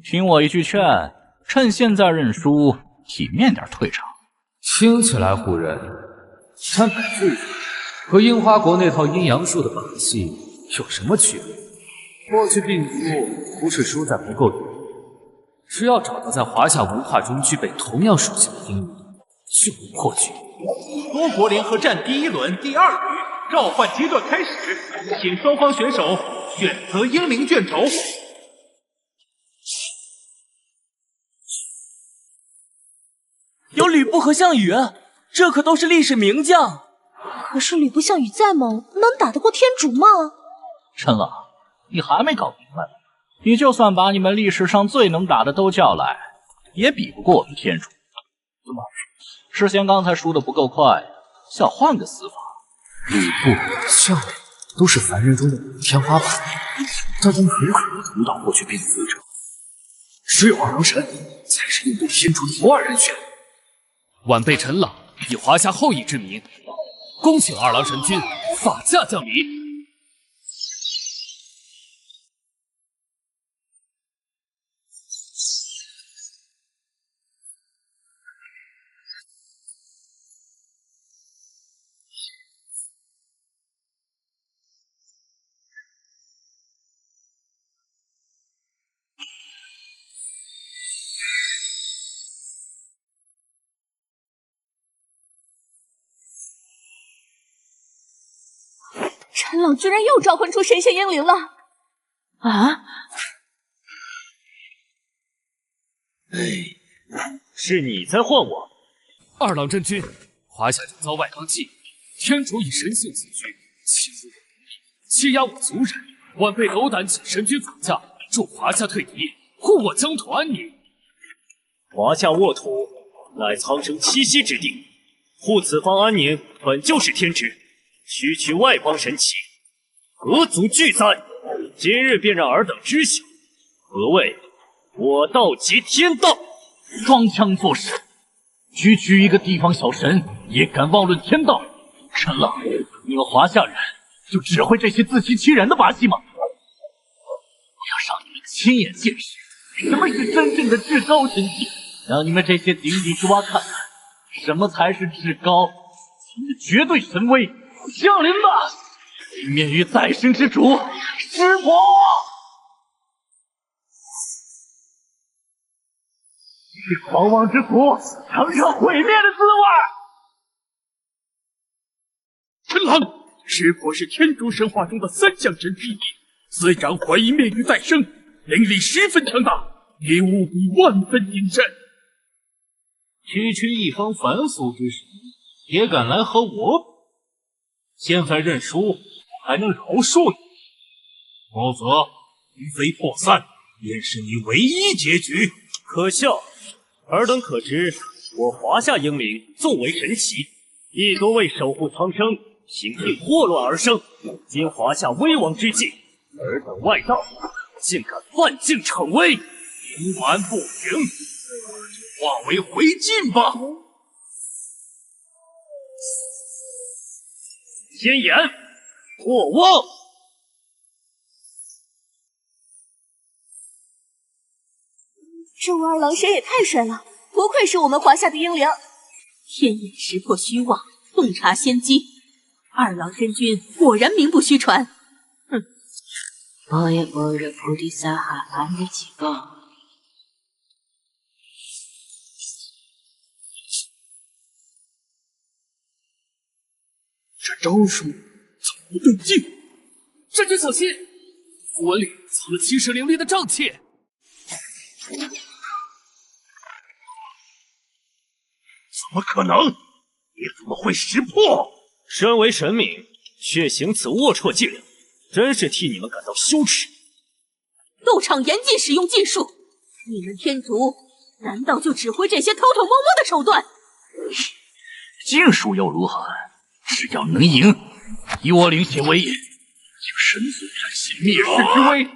听我一句劝，趁现在认输，体面点退场。听起来唬人，但本质和樱花国那套阴阳术的把戏有什么区别？过去病毒不是输在不够多，只要找到在华夏文化中具备同样属性的英灵，就能破局。多国联合战第1轮第2局召唤阶段开始，请双方选手选择英灵卷轴。有吕布和项羽，这可都是历史名将。可是吕布、项羽再猛，能打得过天竺吗？陈老，你还没搞明白吗？你就算把你们历史上最能打的都叫来，也比不过我们天竺。怎么，是嫌刚才输的不够快，想换个死法？吕布、项羽都是凡人中的天花板，但他们很可能独挡过去并死者。只有二郎神才是应对天竺的不二人选。晚辈陈朗以华夏后裔之名，恭请二郎神君法驾降临。陈老居然又召唤出神仙英灵了！啊！是你在唤我？二郎真君，华夏就遭外邦觊觎，天竺以神性自居，侵入我领地，欺压我族人。晚辈斗胆请神君法驾，助华夏退敌，护我疆土安宁。华夏沃土乃苍生栖息之地，护此方安宁本就是天职。区区外邦神奇，何足惧哉？今日便让尔等知晓，何谓我道即天道。装腔作势，区区一个地方小神也敢妄论天道？陈老，你们华夏人就只会这些自欺欺人的把戏吗？我要让你们亲眼见识什么是真正的至高神器，让你们这些井底之蛙看看什么才是至高的绝对神威。降临吧，面于再生之主师伯！去狂妄之苦，尝尝毁灭的滋味！陈狼，师伯是天竺神话中的3项神之一，虽然怀疑灭于再生，灵力十分强大，也务必万分谨慎。区区一方凡俗之神，也敢来和我比？现在认输，还能饶恕你，否则鱼飞破散便是你唯一结局。可笑！尔等可知，我华夏英灵纵为神奇，亦多为守护苍生，平定祸乱而生。今华夏危亡之际，尔等外道竟敢犯境逞威，冥顽不灵，就化为灰烬吧！先言，霍望。这位二郎神也太帅了，不愧是我们华夏的英灵。天眼识破虚妄，洞察先机，二郎真君果然名不虚传。哼！般若波罗菩提萨哈阿弥陀佛。这招数怎么不对劲？真君小心，符文里藏了7世灵力的瘴气。怎么可能？你怎么会识破？身为神明，却行此龌龊伎俩，真是替你们感到羞耻。斗场严禁使用禁术，你们天族难道就只会这些偷偷摸摸的手段？禁术又如何？只要能赢，以我领血为引，就神族展现灭世之威。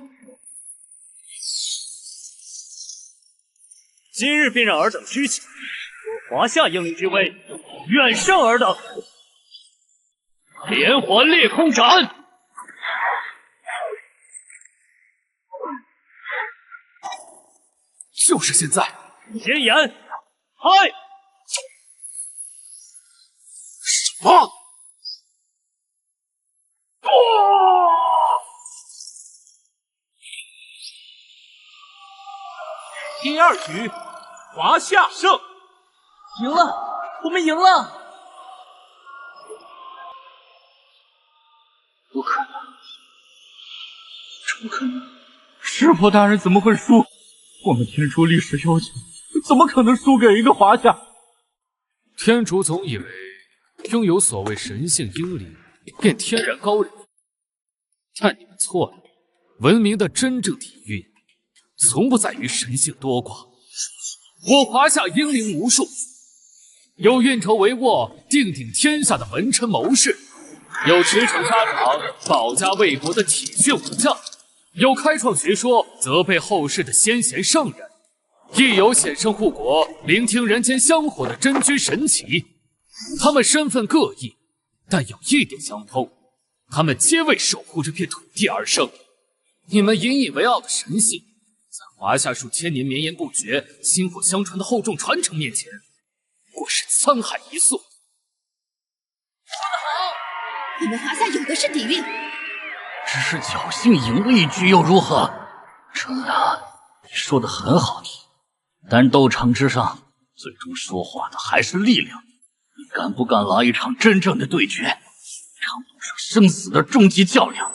今日便让尔等知晓我华夏英灵之威，远胜尔等。连环裂空斩！就是现在！先言，嗨！什么？第二局，华夏胜。赢了，我们赢了！不可能，这不可能！师傅大人怎么会输？我们天竺历史悠久，怎么可能输给一个华夏？天竺总以为拥有所谓神性英灵便天然高人，但你们错了。文明的真正底蕴，从不在于神性多寡。我华夏英灵无数，有运筹帷幄、定鼎天下的文臣谋士，有驰骋沙场、保家卫国的铁血武将，有开创学说、责备后世的先贤圣人，亦有显圣护国、聆听人间香火的真君神奇。他们身份各异，但有一点相通，他们皆为守护这片土地而生。你们引以为傲的神性，在华夏数千年绵延不绝、薪火相传的厚重传承面前，不过是沧海一粟。你们华夏有的是底蕴，只是侥幸赢了一局又如何？程大，你说的很好听，但斗场之上，最终说话的还是力量。你敢不敢来一场真正的对决？场赌上生死的终极较量。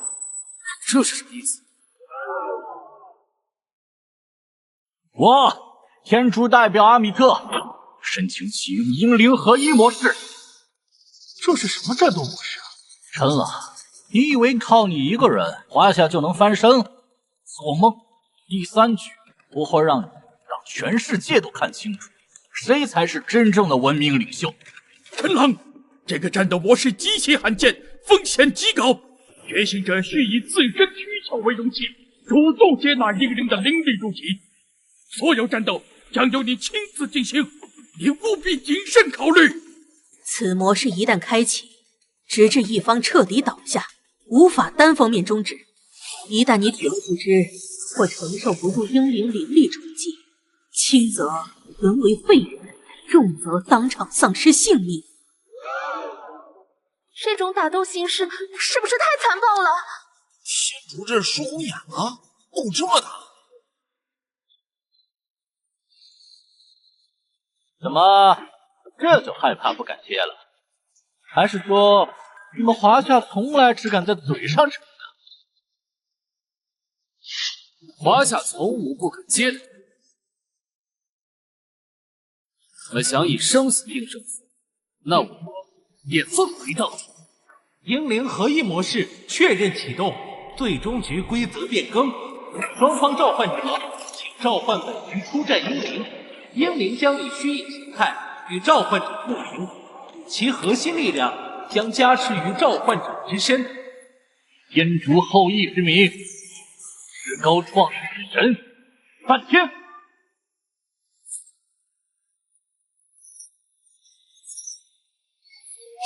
这是什么意思？我天竺代表阿米特申请启用英灵合一模式。这是什么战斗模式啊？陈老，你以为靠你一个人华夏就能翻身？做梦！第三局我会让全世界都看清楚，谁才是真正的文明领袖。陈狼，这个战斗模式极其罕见，风险极高。觉醒者需以自身躯壳为容器，主动接纳英灵的灵力入体。所有战斗将由你亲自进行，你务必谨慎考虑。此模式一旦开启，直至一方彻底倒下，无法单方面终止。一旦你体力不支，或承受不住英灵灵力冲击，轻则沦为废人，重则当场丧失性命。这种打斗形式是不是太残暴了？天竺这输红眼了，斗这么大。怎么这就害怕不敢接了？还是说你们华夏从来只敢在嘴上承认？华夏从无不可接的人。你们想以生死定胜负，那我也奉为到底。英灵合一模式确认启动，最终局规则变更，双方召唤者请召唤本局出战英灵，英灵将以虚影形态与召唤者互灵，其核心力量将加持于召唤者之身。天竺后裔之名，至高创世之神梵天。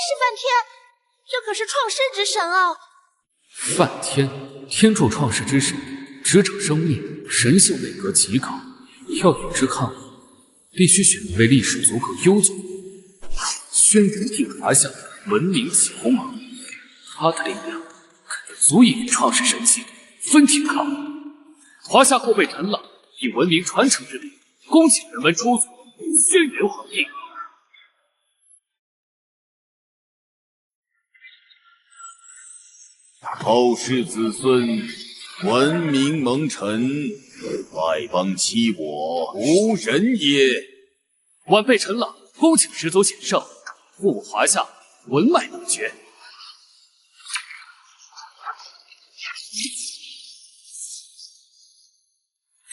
是梵天，这可是创世之神啊！梵天，天柱创世之神，执掌生命，神性位格极高。要与之抗衡，必须选一位历史足够悠久，轩辕定华夏文明起鸿蒙，他的力量肯定足以与创世神器分庭抗礼。华夏后辈陈朗以文明传承之力，恭请人文出祖轩辕皇帝。后世子孙，文明蒙尘，外邦欺我，无人也。晚辈陈朗恭请始祖显圣，护华夏文脉不绝。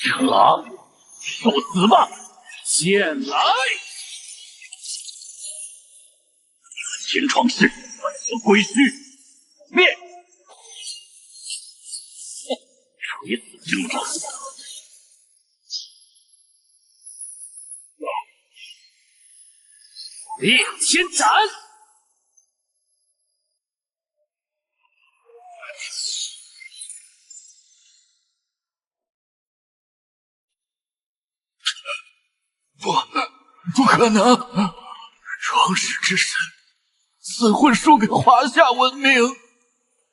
陈朗，受死吧！剑来！天创世，万恶归虚，灭！垂死挣扎。烈天斩！不可能！创世之神怎会输给华夏文明？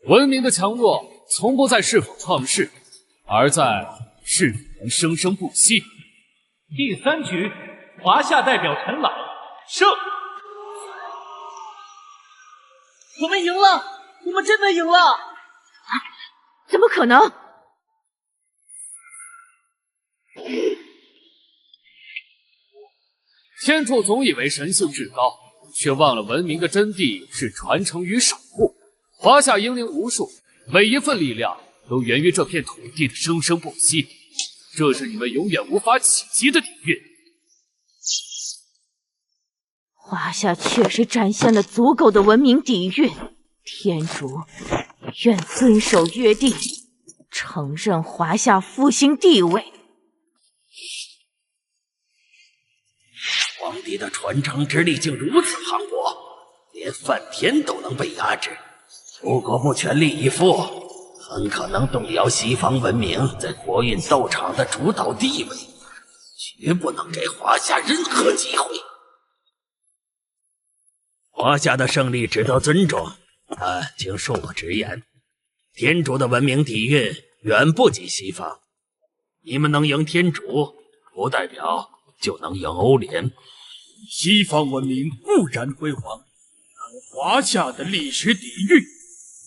文明的强弱从不在是否创世，而在是否能生生不息。第3局，华夏代表陈朗胜。我们赢了！我们真的赢了！怎么可能？天柱总以为神性至高，却忘了文明的真谛是传承与守护。华夏英灵无数，每一份力量都源于这片土地的生生不息，这是你们永远无法企及的底蕴。华夏确实展现了足够的文明底蕴，天主愿遵守约定，承认华夏复兴地位。皇帝的传承之力竟如此磅礴，连梵天都能被压制。如果不全力以赴，很可能动摇西方文明在国运斗场的主导地位，绝不能给华夏任何机会。华夏的胜利值得尊重，请恕我直言，天主的文明底蕴远不及西方。你们能赢天主，不代表就能赢欧联。西方文明固然辉煌，但华夏的历史底蕴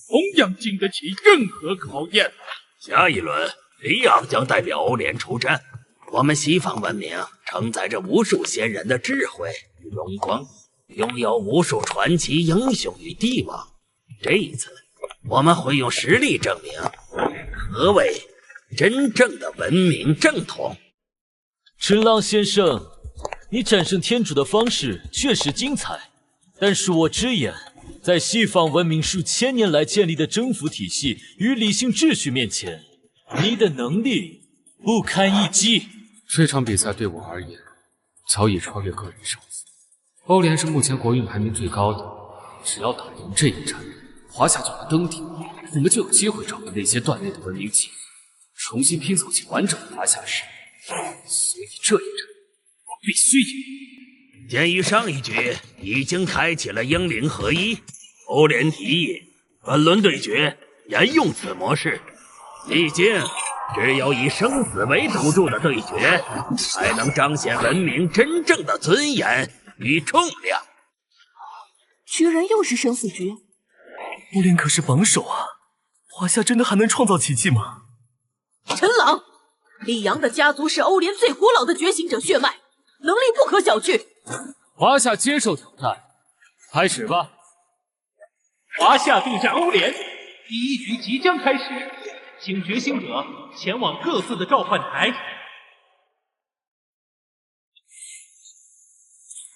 同样经得起任何考验。下一轮，里昂将代表欧联出战。我们西方文明承载着无数先人的智慧与荣光，拥有无数传奇英雄与帝王。这一次，我们会用实力证明何谓真正的文明正统。陈朗先生，你战胜天主的方式确实精彩，但恕我直言，在西方文明数千年来建立的征服体系与理性秩序面前，你的能力不堪一击。这场比赛对我而言，早已超越个人胜负。欧联是目前国运排名最高的，只要打赢这一战，华夏就能登顶，我们就有机会找回那些断裂的文明记忆，重新拼凑起完整的华夏史。所以这一战，我必须赢。鉴于上一局已经开启了英灵合一，欧联提议本轮对决沿用此模式。毕竟，只有以生死为赌注的对决，才能彰显文明真正的尊严与重量。居然又是生死局！欧联可是榜首啊，华夏真的还能创造奇迹吗？陈朗，里昂的家族是欧联最古老的觉醒者血脉，能力不可小觑。华夏接受挑战，开始吧。华夏对战欧联，第1局即将开始，请觉醒者前往各自的召唤台。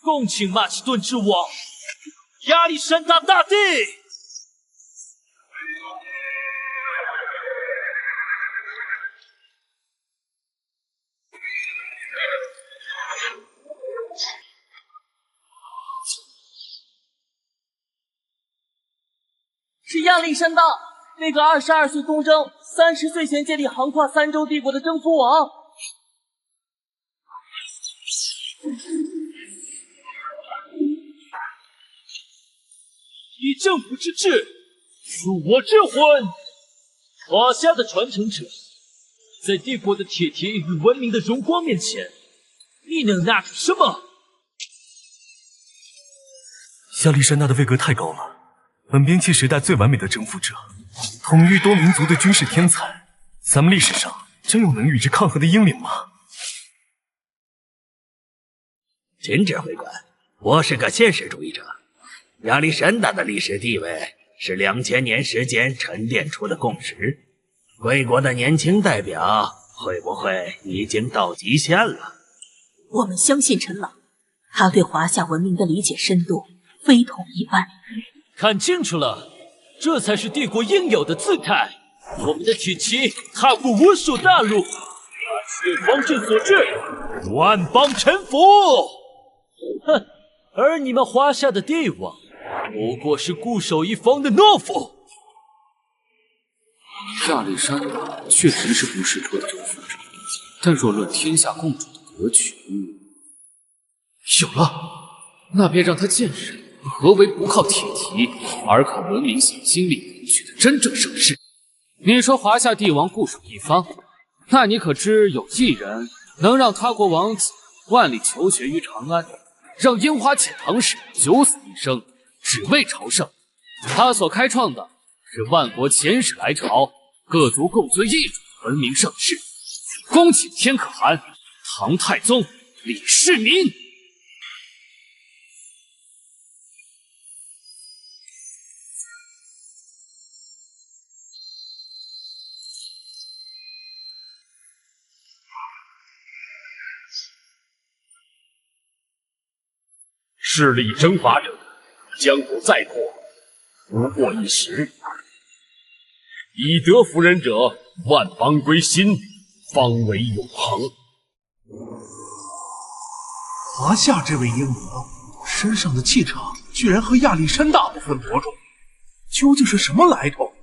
恭请马其顿之王亚历山大大帝！是亚历山大，那个22岁东征，30岁前建立横跨3洲帝国的征服王。以政府之治，恕我之魂。华夏的传承者，在帝国的铁蹄与文明的荣光面前，你能拿出什么？亚历山大的位格太高了，本兵器时代最完美的征服者，统御多民族的军事天才，咱们历史上真有能与之抗衡的英灵吗？秦指挥官，我是个现实主义者。亚历山大的历史地位是2000年时间沉淀出的共识。贵国的年轻代表会不会已经到极限了？我们相信陈朗，他对华夏文明的理解深度非同一般。看清楚了，这才是帝国应有的姿态。我们的体旗踏过无数大陆，血方阵所至，万邦臣服。哼，而你们华夏的帝王不过是固守一方的懦夫。亚历山大确实是不世出的征服者，但若论天下共主的格局，有了，那便让他见识何为不靠铁蹄而靠文明小精灵赢取的真正盛世。你说华夏帝王固守一方，那你可知有一人能让他国王子万里求学于长安，让樱花遣唐使九死一生，只为朝圣。他所开创的是万国遣使来朝，各族共尊一主的文明盛世。恭请天可汗、唐太宗、李世民。势力征伐者，江湖再阔，不过一时。以德服人者，万邦归心，方为永恒。华夏这位英德身上的气场居然和亚历山大不分伯仲，究竟是什么来头？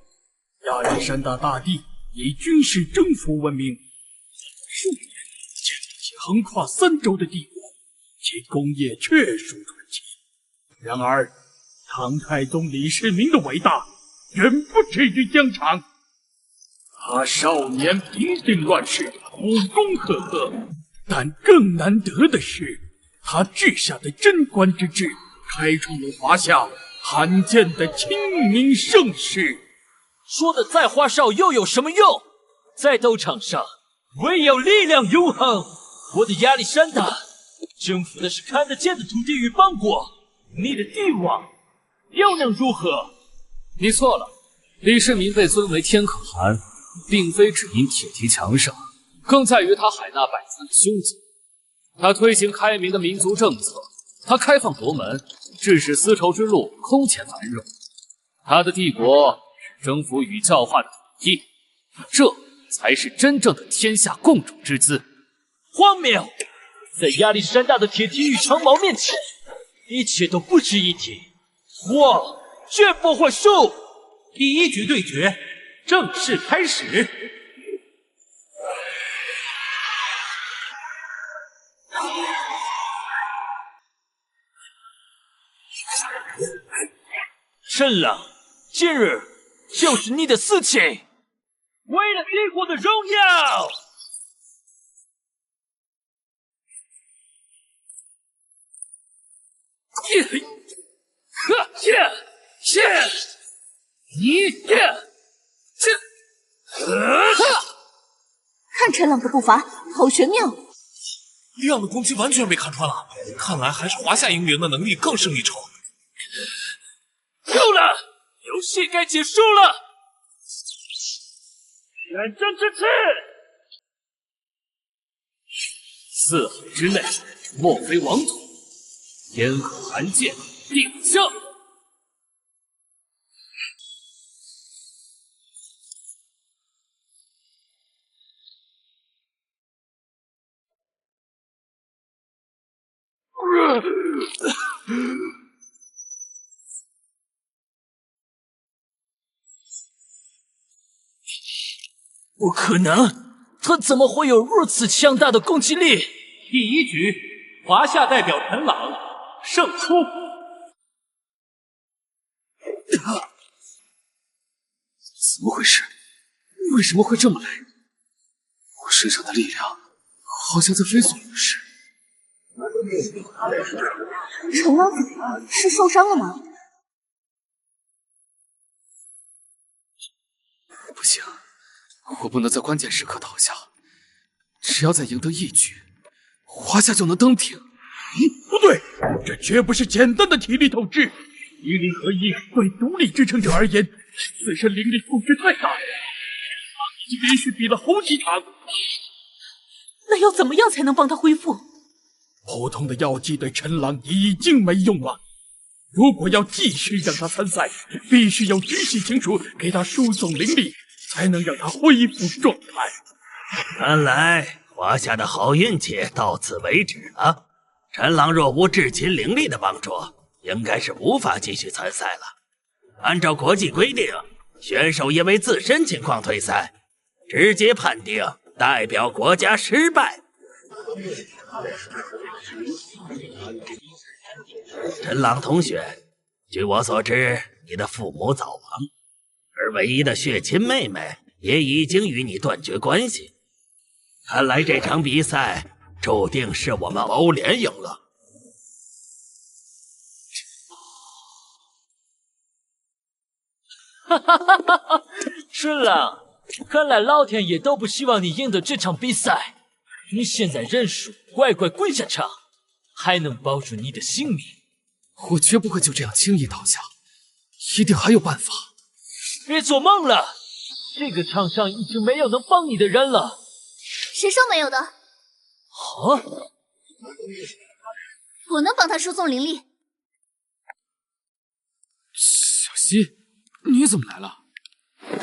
亚历山大大帝以军事征服闻名，数年建立起横跨3洲的帝国，其功业确属传奇。然而，唐太宗李世民的伟大远不止于疆场。他少年平定乱世，武功赫赫，但更难得的是，他治下的贞观之治，开创了华夏罕见的清明盛世。说的再花哨又有什么用？在斗场上，唯有力量永恒。我的亚历山大征服的是看得见的土地与邦国，你的帝王又能如何？你错了，李世民被尊为天可汗，并非只因铁蹄强盛，更在于他海纳百川的胸襟。他推行开明的民族政策，他开放国门，致使丝绸之路空前繁荣。他的帝国是征服与教化的土地，这才是真正的天下共主之姿。荒谬！在亚历山大的铁蹄与长矛面前，一切都不值一提。我绝不会输！第一局对决正式开始。陈朗，今日就是你的死期！为了帝国的荣耀！看陈朗的步伐，好玄妙。李昂的攻击完全被看穿了，看来还是华夏英灵的能力更胜一筹。够了，游戏该结束了。远征之次4海之内，莫非王土。天可汗剑定胜。不可能，他怎么会有如此强大的攻击力？第一局，华夏代表陈朗胜出。怎么回事？为什么会这么累？我身上的力量好像在飞速流逝。陈朗怎么了？是受伤了吗？不行，我不能在关键时刻倒下。只要再赢得一局，华夏就能登顶。不对，这绝不是简单的体力统治。英灵合一对独立支撑者而言，自身灵力负值太大了。他已经连续比了好几场。那要怎么样才能帮他恢复？普通的药剂对陈朗已经没用了。如果要继续让他参赛，必须有直系亲属给他输送灵力，才能让他恢复状态。看来华夏的好运气到此为止了。陈朗若无至亲灵力的帮助，应该是无法继续参赛了。按照国际规定，选手因为自身情况退赛，直接判定代表国家失败。陈朗同学，据我所知，你的父母早亡，而唯一的血亲妹妹也已经与你断绝关系。看来这场比赛注定是我们欧联赢了。哈哈哈哈哈！春朗，看来老天爷都不希望你赢得这场比赛。你现在认输，乖乖跪下场，还能保住你的性命。我绝不会就这样轻易倒下，一定还有办法。别做梦了，这个场上已经没有能帮你的人了。谁说没有的？啊！我能帮他输送灵力。小溪，你怎么来了？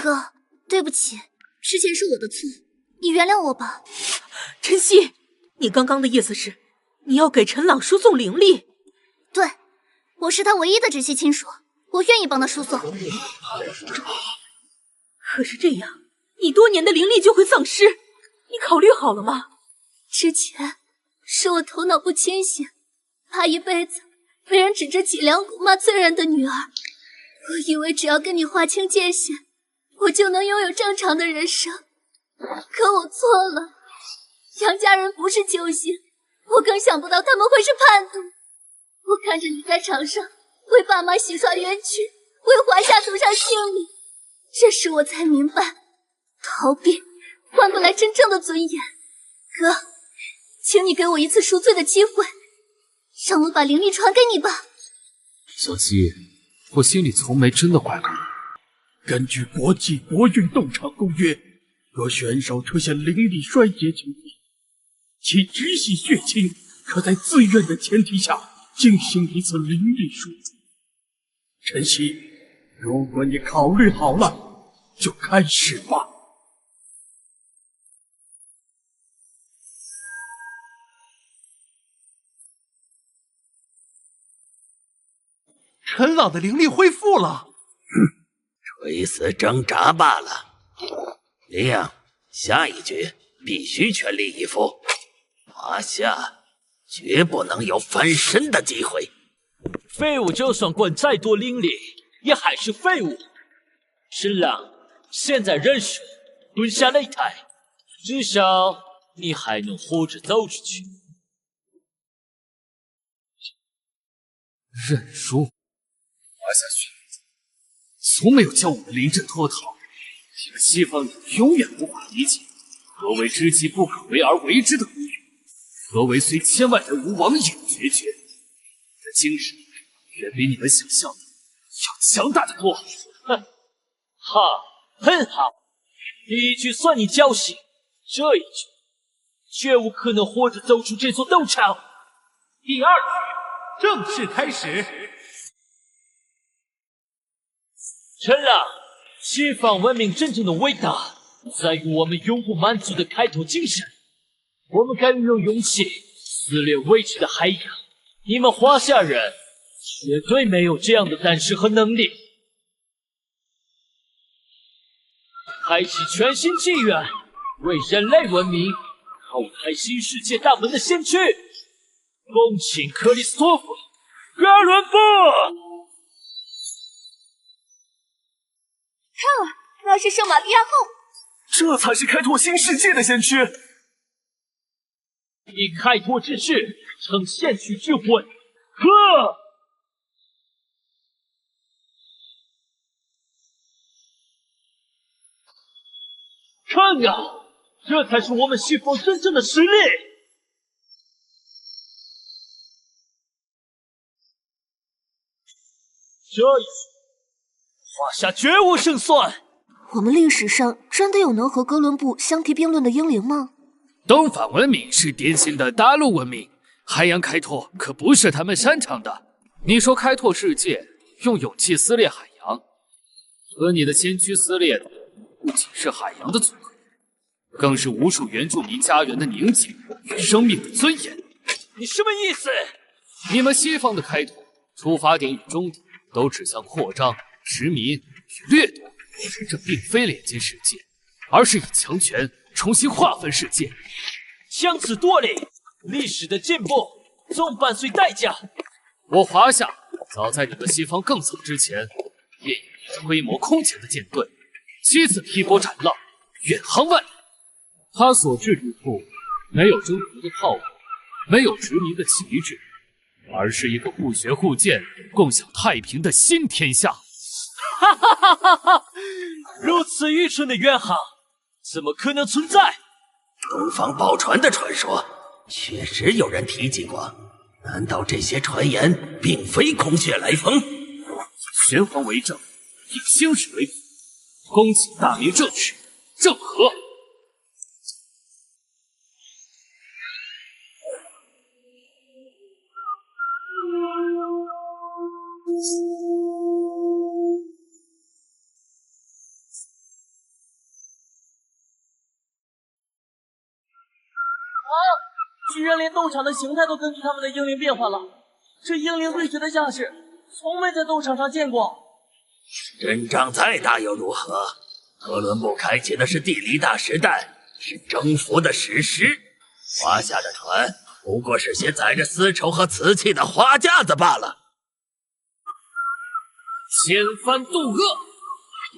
哥，对不起，之前是我的错，你原谅我吧。晨曦，你刚刚的意思是，你要给陈朗输送灵力？对，我是他唯一的直系亲属，我愿意帮他输送。可是这样，你多年的灵力就会丧失，你考虑好了吗？之前是我头脑不清醒，怕一辈子被人指着脊梁骨骂罪人的女儿。我以为只要跟你划清界限，我就能拥有正常的人生，可我错了。杨家人不是救星，我更想不到他们会是叛徒。我看着你在场上为爸妈洗刷冤屈，为华夏赌上性命，这时我才明白，逃避换不来真正的尊严。哥，请你给我一次赎罪的机会，让我把灵力传给你吧。小溪，我心里从没真的怪过你。根据国际国运斗场公约，若选手出现灵力衰竭情况，其直系血亲可在自愿的前提下进行一次灵力输出。晨曦，如果你考虑好了，就开始吧。陈朗的灵力恢复了。垂死挣扎罢了。林阳，下一局必须全力以赴，华夏绝不能有翻身的机会。废物就算灌再多灵力，也还是废物。陈朗，现在认输，蹲下擂台，至少你还能活着走出去。认输？华夏训练从没有教我们临阵脱逃。你们西方人永远无法理解何为知其不可为而为之的规律，何为虽千万人吾往也决绝。你的精神远比你们想象的要强大得多。哼，好，很好。第一局算你侥幸，这一局绝无可能活着走出这座斗场。第二局正式开始。陈朗，西方文明真正的伟大，在于我们永不满足的开拓精神。我们该运用勇气撕裂未知的海洋。你们华夏人绝对没有这样的胆识和能力。开启全新纪元，为人类文明叩开新世界大门的先驱，恭请克里斯托弗·哥伦布。看啊，那是圣马利亚号，这才是开拓新世界的先驱。以开拓之势称先驱之魂，呵！看啊，这才是我们西方真正的实力。这一局，华夏绝无胜算。我们历史上真的有能和哥伦布相提并论的英灵吗？东方文明是典型的大陆文明，海洋开拓可不是他们擅长的。你说开拓世界，用勇气撕裂海洋，和你的先驱撕裂的不仅是海洋的阻隔，更是无数原住民家园的宁静与生命的尊严。你什么意思？你们西方的开拓出发点与终点都指向扩张、殖民与掠夺，这并非连接世界，而是以强权重新划分世界。强词夺理，历史的进步总伴随代价。我华夏早在你们西方更早之前，便有规模空前的舰队，7次劈波斩浪，远航万里。他所至之处，没有征服的炮火，没有殖民的旗帜，而是一个互学互鉴、共享太平的新天下。哈哈哈哈哈！如此愚蠢的远航，怎么可能存在？东方宝船的传说，确实有人提及过。难道这些传言并非空穴来风？以玄黄为证，以星矢为辅，恭请大明正史正和。居然连斗场的形态都根据他们的英灵变化了，这英灵对决的架势，从没在斗场上见过。阵仗再大又如何？哥伦布开启的是地理大时代，是征服的史诗。华夏的船不过是些载着丝绸和瓷器的花架子罢了。千帆渡恶，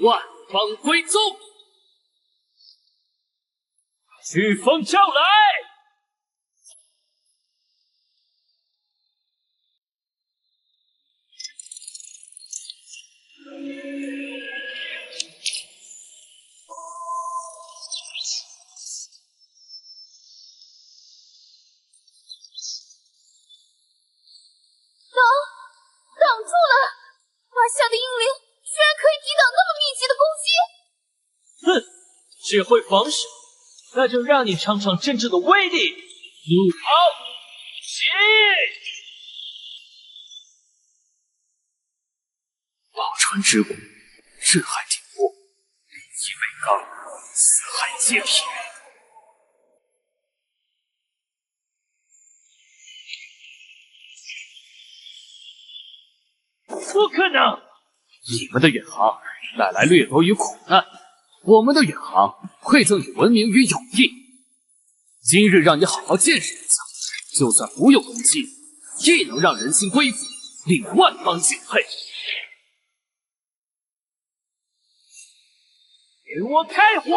万方归宗。飓风叫来！挡住了！华夏的英灵居然可以抵挡那么密集的攻击！哼，只会防守，那就让你尝尝真正的威力！怒涛起！宝船之鼓，震撼顶波，利益为纲，四海皆撇。不可能！你们的远航带来掠夺与苦难，我们的远航馈赠以文明与友谊。今日让你好好见识一下，就算不用武器，亦能让人心归附，令万方敬佩。给我开火！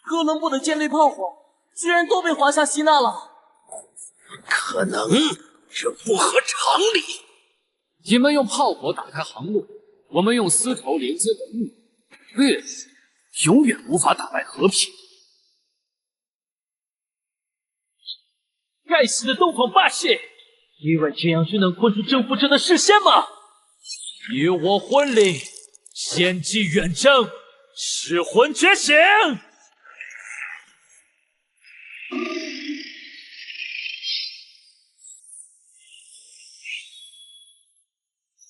哥伦布的舰队炮火居然都被华夏吸纳了，可能，这不合常理。你们用炮火打开航路，我们用丝绸连接文明，掠夺永远无法打败和平。该死的东方霸气！以为这样就能困住征服者的视线吗？与我魂灵，献祭远征，噬魂觉醒！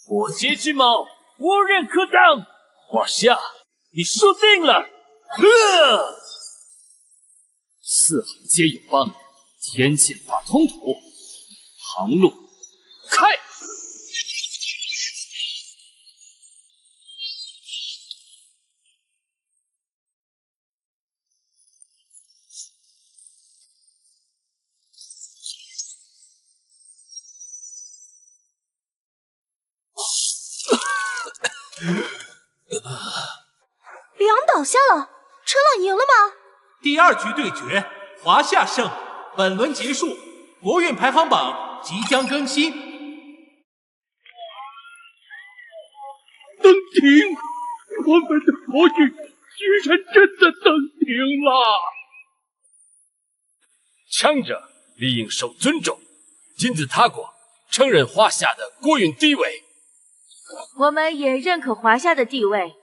火劫之矛，无人可挡。华夏，你输定了！四海皆有邦，天堑化通途，航路开！梁倒下了，陈朗赢了吗？第二局对决，华夏胜。本轮结束，国运排行榜即将更新。登顶！我们的国运居然真的登顶了！强者理应受尊重。金字塔国承认华夏的国运地位。我们也认可华夏的地位。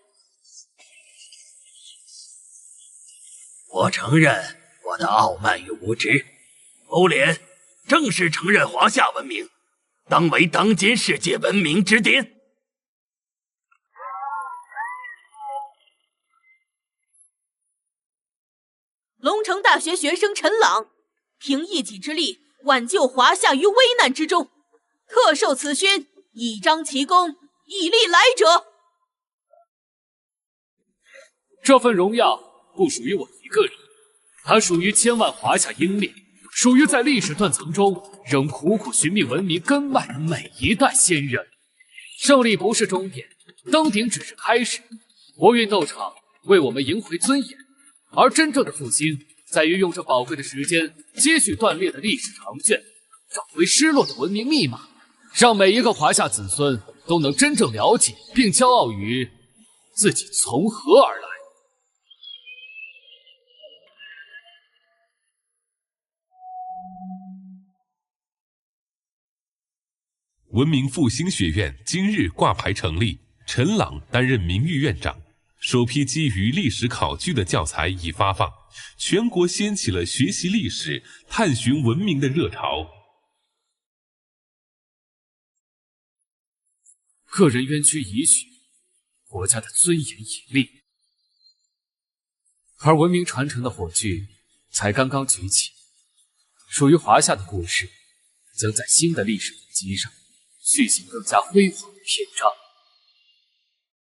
我承认我的傲慢与无知。欧联正式承认华夏文明，当为当今世界文明之巅。龙城大学学生陈朗，凭一己之力挽救华夏于危难之中，特授此勋，以彰其功，以利来者。这份荣耀不属于我一个人，它属于千万华夏英烈，属于在历史断层中仍苦苦寻觅文明根脉的每一代先人。胜利不是终点，登顶只是开始。国运斗场为我们赢回尊严，而真正的复兴在于用这宝贵的时间，接续断裂的历史长卷，找回失落的文明密码，让每一个华夏子孙都能真正了解并骄傲于自己从何而来。文明复兴学院今日挂牌成立，陈朗担任名誉院长。首批基于历史考据的教材已发放，全国掀起了学习历史、探寻文明的热潮。个人冤屈已许，国家的尊严已立，而文明传承的火炬才刚刚举起，属于华夏的故事将在新的历史舞基上续写更加辉煌的篇章。